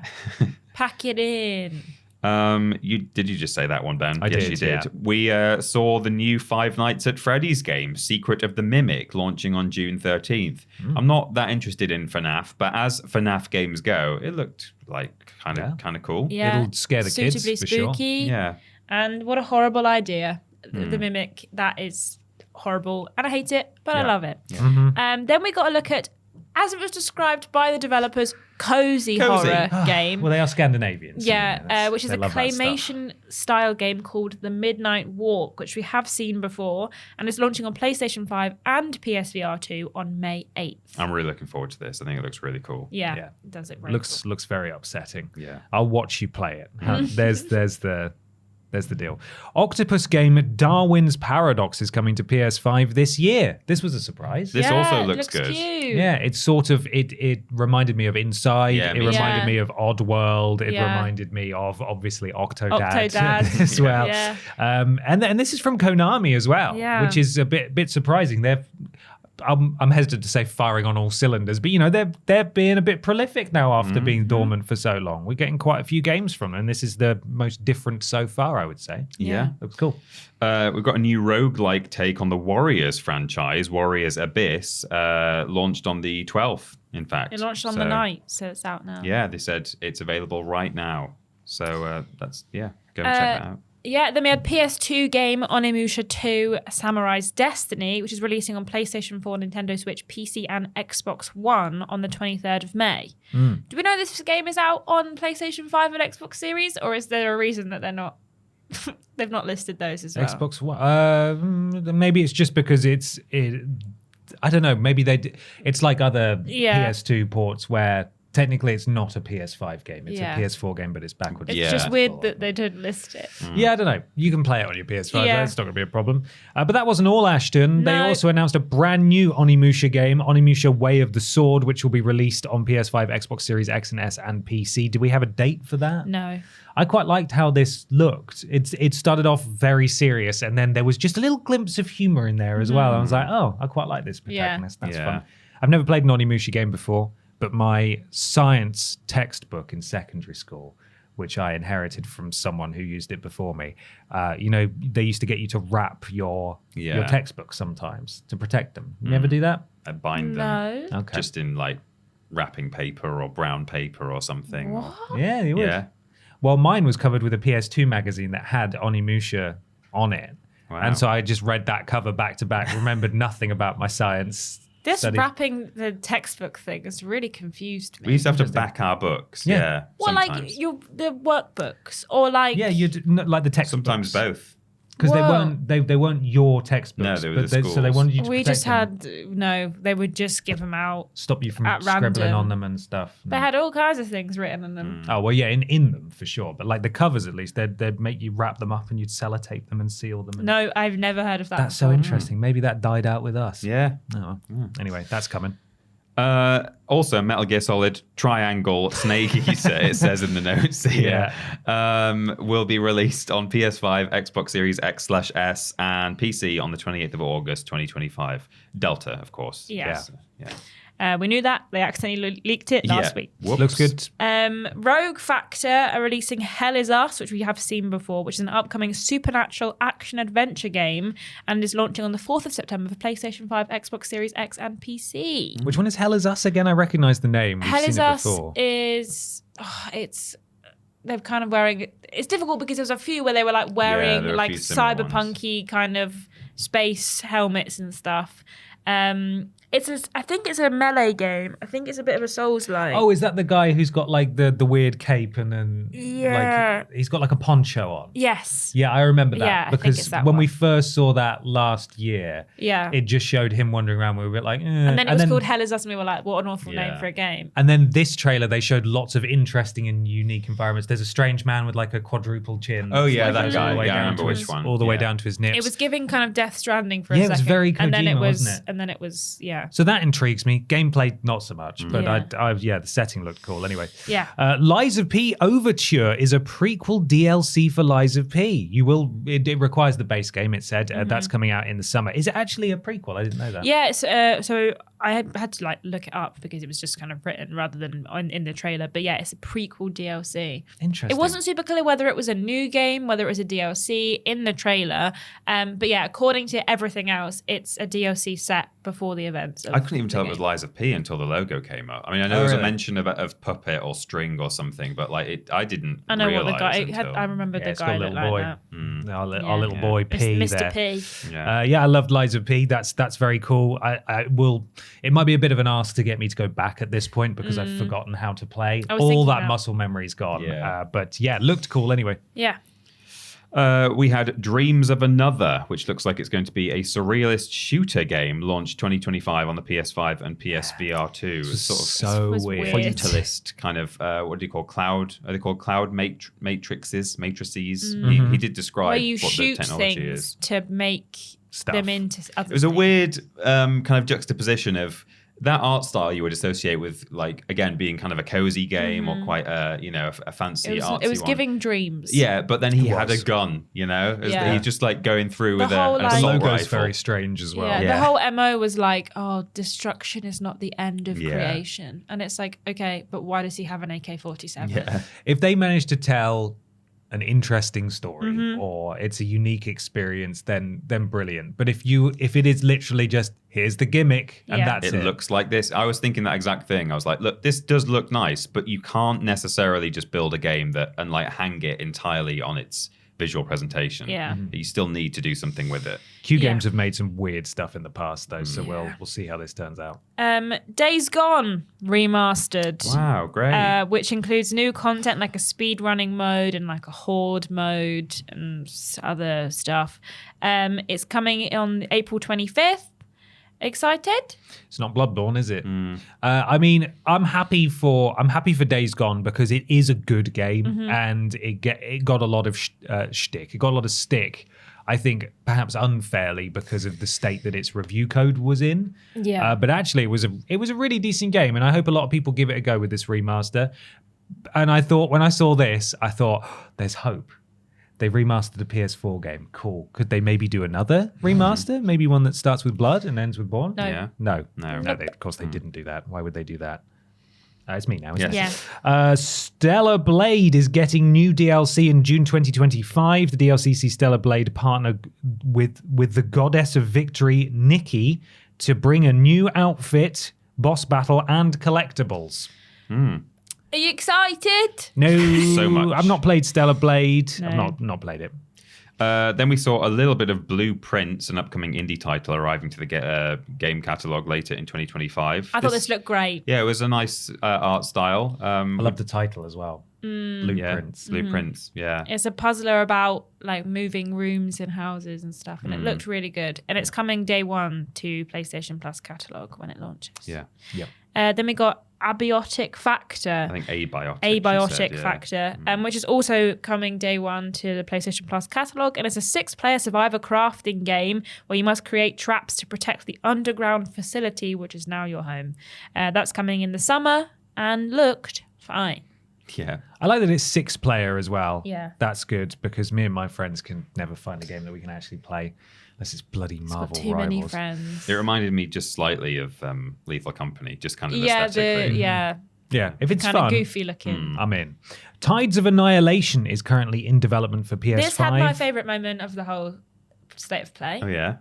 pack it in. Did you just say that one, Ben? I yes, did, you did. yeah. We saw the new Five Nights at Freddy's game, Secret of the Mimic, launching on June 13th. I'm not that interested in FNAF, but as FNAF games go, it looked like kind of cool. Yeah, it'll scare the kids suitably for sure. spooky. Yeah. And what a horrible idea. The Mimic, that is horrible, and I hate it, but I love it. Then we got a look at, as it was described by the developers, cozy horror game. Well, they are Scandinavians. Yeah, which is a love that stuff. claymation style game called The Midnight Walk, which we have seen before, and is launching on PlayStation 5 and PSVR 2 on May 8th. I'm really looking forward to this. I think it looks really cool. Yeah. It does look very cool. Looks very upsetting. Yeah. I'll watch you play it. There's the deal. Octopus game Darwin's Paradox is coming to PS5 this year. This was a surprise. This also it looks good. Cute. Yeah, it's sort of it reminded me of Inside. Yeah, it me reminded me of Oddworld. It Yeah. reminded me of obviously Octodad, Octodad. as well. Yeah. And this is from Konami as well, which is a bit surprising. I'm hesitant to say firing on all cylinders, but they're being a bit prolific now after being dormant for so long. We're getting quite a few games from them, and this is the most different so far, I would say. Yeah. Looks cool. We've got a new roguelike take on the Warriors franchise, Warriors Abyss, launched on the 12th, in fact. It launched on the 9th, so it's out now. Yeah, they said it's available right now. So go and check that out. Yeah, then we had PS2 game Onimusha 2 Samurai's Destiny, which is releasing on PlayStation 4, Nintendo Switch, PC, and Xbox One on the 23rd of May. Do we know this game is out on PlayStation 5 and Xbox Series, or is there a reason that they're not? They've not listed those as well. Xbox One. Maybe it's just because I don't know. Maybe it's like other PS2 ports where technically it's not a PS5 game. It's a PS4 game, but it's backwards. It's just weird that they don't list it. Yeah, I don't know. You can play it on your PS5. That's not going to be a problem. But that wasn't all, Ashton. They also announced a brand new Onimusha game, Onimusha Way of the Sword, which will be released on PS5, Xbox Series X and S, and PC. Do we have a date for that? No. I quite liked how this looked. It started off very serious, and then there was just a little glimpse of humor in there as well. I was like, oh, I quite like this protagonist. That's fun. I've never played an Onimusha game before, but my science textbook in secondary school, which I inherited from someone who used it before me, they used to get you to wrap your textbook sometimes to protect them. You never do that? I bind them. No. Okay. Just in like wrapping paper or brown paper or something. What? Yeah, you would. Yeah. Well, mine was covered with a PS2 magazine that had Onimusha on it. Wow. And so I just read that cover back to back, remembered nothing about my science. This studies. wrapping the textbook thing has really confused me. We used to have to back our books. Yeah. Well, sometimes. like the workbooks, or like Yeah, like the textbooks. Sometimes both. Because Whoa. they weren't your textbooks. No, they were the so they schools. wanted you to we protect just them, had they would just give them out. stop you from at scribbling random. on them and stuff. They had all kinds of things written in them. Oh well, yeah, in them for sure. But like the covers, at least they'd make you wrap them up and you'd sellotape them and seal them. And No, I've never heard of that. that's so before. interesting. Maybe that died out with us. Yeah. Oh, well. Anyway, that's coming. Also, Metal Gear Solid Triangle Snake, it says in the notes here, will be released on PS5, Xbox Series X/S, and PC on the 28th of August, 2025. Delta, of course. Yeah. Yeah. We knew that. They accidentally leaked it last week. Whoops. Looks good. Rogue Factor are releasing Hell Is Us, which we have seen before, which is an upcoming supernatural action-adventure game and is launching on the 4th of September for PlayStation 5, Xbox Series X, and PC. Which one is Hell Is Us again? I recognise the name. We've Hell seen Is it Us before. is... they're kind of wearing... It's difficult because there was a few where they were like wearing there are a like few similar ones. cyberpunky kind of space helmets and stuff. I think it's a melee game. I think it's a bit of a Souls-like. Oh, is that the guy who's got like the weird cape and then like he's got like a poncho on? Yes. Yeah, I remember that Yeah, I think because it's that when we one. first saw that last year, Yeah. it just showed him wandering around. We were a bit like, And then it was called Hell Is Us, and we were like, what an awful Yeah. name for a game. And then this trailer, they showed lots of interesting and unique environments. There's a strange man with like a quadruple chin. Oh, yeah, Like, that goes all guy. the way Yeah, I down remember to which his- one. All the way Yeah. down to his nips. It was giving kind of Death Stranding for a Yeah, it second. was very and then Kojima, it was, wasn't it? And then it was, yeah. So that intrigues me. Gameplay, not so much. But Yeah. the setting looked cool anyway. Yeah. Lies of P Overture is a prequel DLC for Lies of P. It requires the base game, it said. That's coming out in the summer. Is it actually a prequel? I didn't know that. Yeah, so I had to like look it up because it was just kind of written rather than in the trailer. But yeah, it's a prequel DLC. Interesting. It wasn't super clear whether it was a new game, whether it was a DLC in the trailer. But yeah, according to everything else, it's a DLC set before the events. I couldn't even tell it the was game. Lies of P until the logo came up. I mean, I know Oh, there was a really? mention of puppet or string or something, but like I didn't I know what the realise guy. until... I remember Yeah, the it's got guy a looked little like boy. that. Our little boy P Mr. there. P. Yeah. I love Lies of P. That's very cool. I will. It might be a bit of an ask to get me to go back at this point because I've forgotten how to play. I was All thinking that that. muscle memory's gone. Yeah. But yeah, it looked cool anyway. Yeah. We had Dreams of Another, which looks like it's going to be a surrealist shooter game launched 2025 on the PS5 and PSVR 2. It's sort of So was weird. weird. brutalist kind of what do you call cloud? Are they called cloud matrices? Matrices. Mm-hmm. He did describe Where you what shoot the technology things is. to make Stuff. them into other It was a things. weird kind of juxtaposition of that art style you would associate with, like, again, being kind of a cozy game or quite a fancy artsy It was one. giving dreams. Yeah, but then he It had was. a gun, you know? It was- Yeah. He's just like going through The with whole, a like- The assault logo's rifle. very strange as well. Yeah, Yeah. the whole MO was like, oh, destruction is not the end of Yeah. creation. And it's like, okay, but why does he have an AK-47? Yeah. If they manage to tell an interesting story or it's a unique experience, then brilliant. But if it is literally just here's the gimmick and Yeah. that's It it. looks like this. I was thinking that exact thing. I was like, look, this does look nice, but you can't necessarily just build a game and like hang it entirely on its visual presentation. Yeah. You still need to do something with it. Q Yeah. Games have made some weird stuff in the past though, so we'll see how this turns out. Days Gone remastered. Wow, great. Which includes new content like a speedrunning mode and like a horde mode and other stuff. It's coming on April 25th. Excited? It's not Bloodborne, is it? I mean, I'm happy for Days Gone because it is a good game and it got a lot of shtick. It got a lot of stick. I think perhaps unfairly because of the state that its review code was in. Yeah. But actually, it was a really decent game, and I hope a lot of people give it a go with this remaster. And I thought when I saw this, I thought there's hope. They remastered a PS4 game. Cool. Could they maybe do another remaster? Maybe one that starts with blood and ends with born? No. Yeah. No. No. Of course they didn't do that. Why would they do that? It's me now, isn't Yes. it? Yeah. Stellar Blade is getting new DLC in June 2025. The DLC sees Stellar Blade partner with the goddess of victory, Nikki, to bring a new outfit, boss battle, and collectibles. Are you excited? No, So much. I've not played Stellar Blade. No. I've not played it. Then we saw a little bit of Blueprints, an upcoming indie title arriving to the game catalog later in 2025. I thought this looked great. Yeah, it was a nice art style. I love the title as well. Blueprints. Blueprints, yeah. It's a puzzler about like moving rooms in houses and stuff, and it looked really good. And it's coming day one to PlayStation Plus catalog when it launches. Yeah. Yep. Then we got Abiotic Factor. I think Abiotic. Abiotic she said, Factor, which is also coming day one to the PlayStation Plus catalog, and it's a 6-player survivor crafting game where you must create traps to protect the underground facility, which is now your home. That's coming in the summer and looked fine. Yeah. I like that it's 6-player as well. Yeah. That's good because me and my friends can never find a game that we can actually play unless it's bloody Marvel Got too Rivals. many friends. It reminded me just slightly of Lethal Company, just kind of Yeah, aesthetically. Yeah, if it's kind of fun, goofy looking. I'm in. Tides of Annihilation is currently in development for PS5. This had my favourite moment of the whole state of play. Oh, yeah?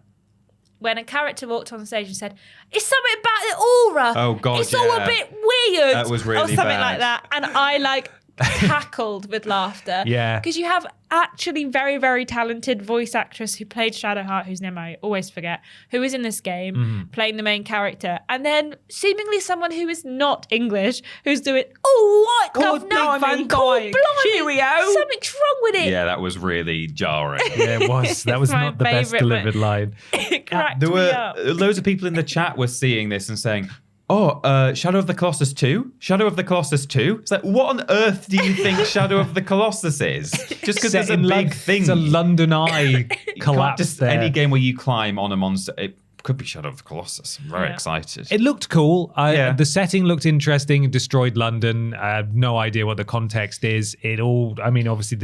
When a character walked on stage and said, "It's something about the aura. Oh, God, it's all a yeah. bit weird." That was or really something bad. like that, and I like cackled with laughter. Yeah. Because you have actually very, very talented voice actress who played Shadowheart, whose name I always forget, who is in this game playing the main character, and then seemingly someone who is not English who's doing, "Oh, what? Good night, Van Dyke. Cheerio." Something's wrong with it." Yeah, that was really jarring. Yeah, it was. That was my not the best favourite delivered line. It cracked There me were up. loads of people in the chat were seeing this and saying, Shadow of the Colossus 2? Shadow of the Colossus 2? It's like, what on earth do you think Shadow of the Colossus is? Just because there's a big thing. It's a London Eye You can't collapse just there. any game where you climb on a monster. It could be Shadow of the Colossus. I'm very Yeah. excited. It looked cool. Yeah. The setting looked interesting. Destroyed London. I have no idea what the context is. Obviously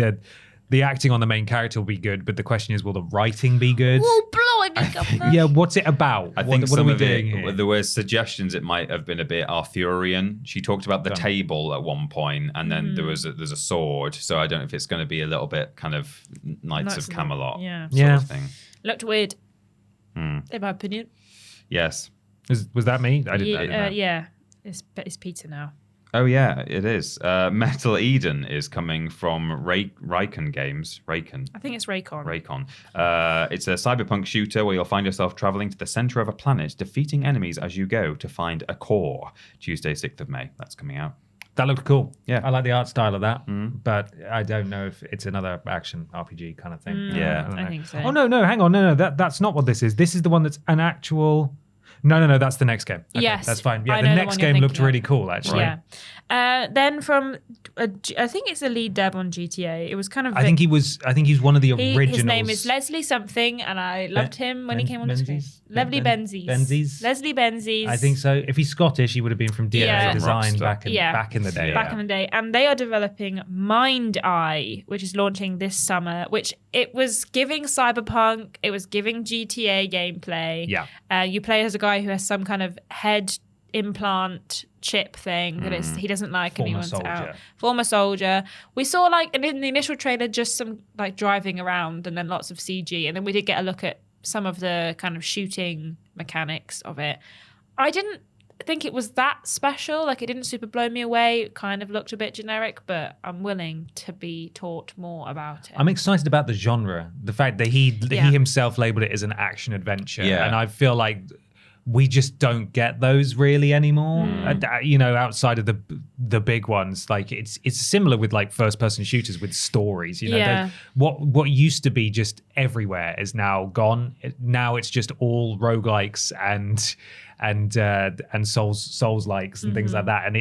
the acting on the main character will be good, but the question is, will the writing be good? Oh, blimey, governor. Yeah, what's it about? I think what some are we of doing it, here? there were suggestions it might have been a bit Arthurian. She talked about the table at one point, and then there's a sword. So I don't know if it's going to be a little bit kind of Knights of Camelot sort of thing. Looked weird, in my opinion. Yes. Was that me? I didn't know. Yeah, it's Peter now. Oh, yeah, it is. Metal Eden is coming from Raycon Games. Raycon. I think it's Raycon. Raycon. It's a cyberpunk shooter where you'll find yourself traveling to the center of a planet, defeating enemies as you go to find a core. Tuesday, 6th of May. That's coming out. That looked cool. Yeah. I like the art style of that, but I don't know if it's another action RPG kind of thing. Yeah. don't I know. think so. Oh, no, hang on. No, that's not what this is. This is the one that's an actual... No, that's the next game. Okay, Yes, that's fine. Yeah, I the know the next one you're game looked thinking of. really cool, actually. Yeah. Then from, I think it's the lead dev on GTA. It was kind of. I think he was one of the originals. His name is Leslie something, and I loved him when he came on the screen. Benzies? Leslie Benzies. Benzies? Leslie Benzies. I think so. If he's Scottish, he would have been from DNA Yeah. Design From back in the day. Back in the day, and they are developing Mindseye, which is launching this summer. Which it was giving cyberpunk, it was giving GTA gameplay. Yeah. You play as a guy who has some kind of head implant chip thing that he doesn't like, and he Former wants it out. soldier. Former soldier. We saw like in the initial trailer just some like driving around, and then lots of CG, and then we did get a look at some of the kind of shooting mechanics of it. I didn't think it was that special. Like, it didn't super blow me away. It kind of looked a bit generic, but I'm willing to be taught more about it. I'm excited about the genre. The fact that he himself labeled it as an action adventure. Yeah. And I feel like we just don't get those really anymore. Outside of the big ones. Like it's similar with like first person shooters with stories. Yeah. What used to be just everywhere is now gone. Now it's just all roguelikes and souls likes and things like that. And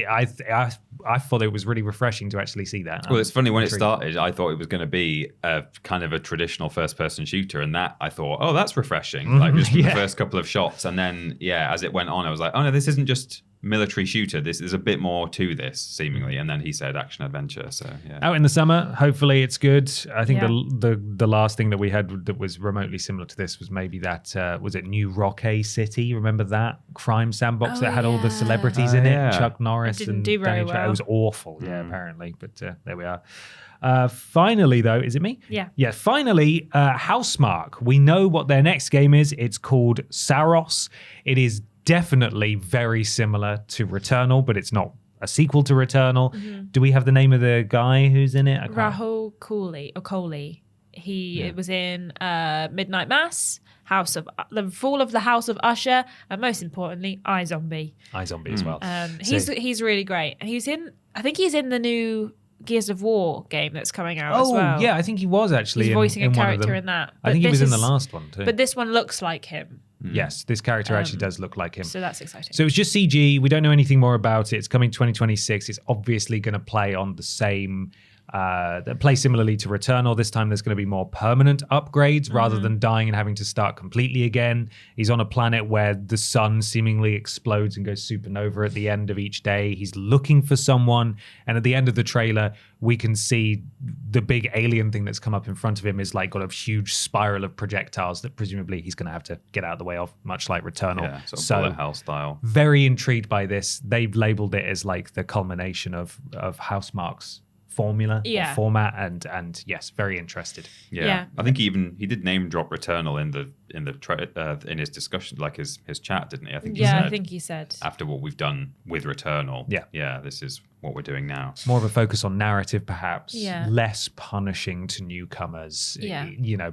I thought it was really refreshing to actually see that. Well, it's funny, when it Intrigued. started, I thought it was going to be a kind of a traditional first-person shooter, and that I thought, oh, that's refreshing. Like just the first couple of shots, and then as it went on, I was like, oh no, this isn't just military shooter. This is a bit more to this, seemingly. And then he said action adventure. So yeah. Out in the summer, hopefully it's good. I think Yeah. the last thing that we had that was remotely similar to this was maybe that was it New Rockay City? Remember that crime sandbox that had all the celebrities in it? yeah. Chuck Norris It didn't and do very Danny Trejo. well. It was awful, apparently. But there we are. Finally, though, is it me? Yeah. Yeah. Finally, Housemarque. We know what their next game is. It's called Saros. It is definitely very similar to Returnal, but it's not a sequel to Returnal. Do we have the name of the guy who's in it? Rahul Kohli. He was in Midnight Mass, the Fall of the House of Usher, and most importantly, iZombie. iZombie as well. He's really great. And I think he's in the new Gears of War game that's coming out as well. Yeah, I think he was actually He's voicing in a one of character them. in that. I think he was in the last one too. But this one looks like him. Yes, this character actually does look like him. So that's exciting. So it's just CG. We don't know anything more about it. It's coming 2026. It's obviously going to play on the same, play similarly to Returnal. This time there's going to be more permanent upgrades rather than dying and having to start completely again. He's on a planet where the sun seemingly explodes and goes supernova at the end of each day. He's looking for someone. And at the end of the trailer, we can see the big alien thing that's come up in front of him is like got a huge spiral of projectiles that presumably he's going to have to get out of the way of, much like Returnal. Yeah, sort of bullet hell style. Very intrigued by this. They've labeled it as like the culmination of Housemarque's formula or format, and yes, very interested. Yeah. I think he did name drop Returnal in his discussion, like his chat, didn't he? I think he said after what we've done with Returnal. Yeah, this is what we're doing now. More of a focus on narrative, perhaps. Less punishing to newcomers.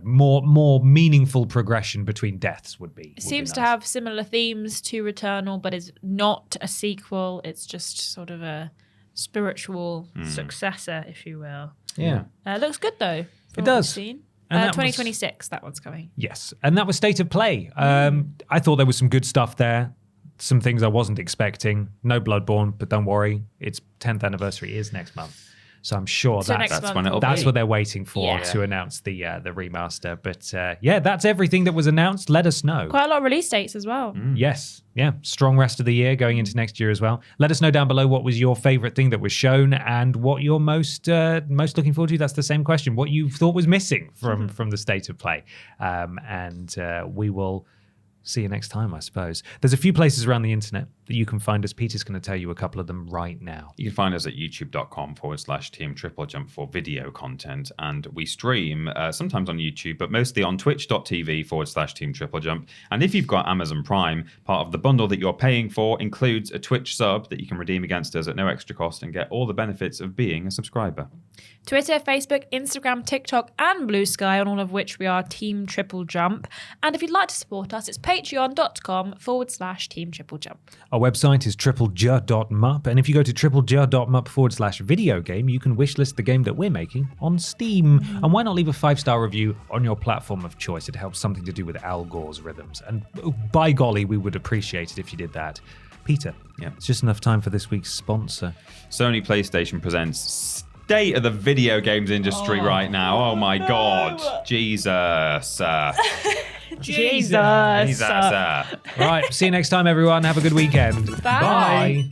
More meaningful progression between deaths would be. It seems to have similar themes to Returnal, but is not a sequel. It's just sort of a spiritual successor, if you will. Yeah. Looks good though. It does. 2026, that one's coming. Yes. And that was State of Play. I thought there was some good stuff there. Some things I wasn't expecting. No Bloodborne, but don't worry. Its 10th anniversary is next month. So I'm sure that's when it'll that's be. what they're waiting for to announce the remaster. But that's everything that was announced. Let us know. Quite a lot of release dates as well. Yes. Yeah. Strong rest of the year going into next year as well. Let us know down below what was your favorite thing that was shown and what you're most looking forward to. That's the same question. What you thought was missing from the State of Play. And we will see you next time, I suppose. There's a few places around the internet that you can find us. Peter's going to tell you a couple of them right now. You can find us at youtube.com/Team TripleJump for video content. And we stream sometimes on YouTube, but mostly on twitch.tv/Team TripleJump. And if you've got Amazon Prime, part of the bundle that you're paying for includes a Twitch sub that you can redeem against us at no extra cost and get all the benefits of being a subscriber. Twitter, Facebook, Instagram, TikTok, and Blue Sky, on all of which we are Team TripleJump. And if you'd like to support us, it's patreon.com/Team TripleJump. Our website is triplej.mup, and if you go to triplej.mup/video game, you can wishlist the game that we're making on Steam. And why not leave a 5-star review on your platform of choice? It helps something to do with Al Gore's rhythms. And by golly, we would appreciate it if you did that. Peter, it's just enough time for this week's sponsor. Sony PlayStation presents state of the video games industry right now. Oh my God. Jesus. Jesus. Jesus. Right, see you next time, everyone. Have a good weekend. Bye.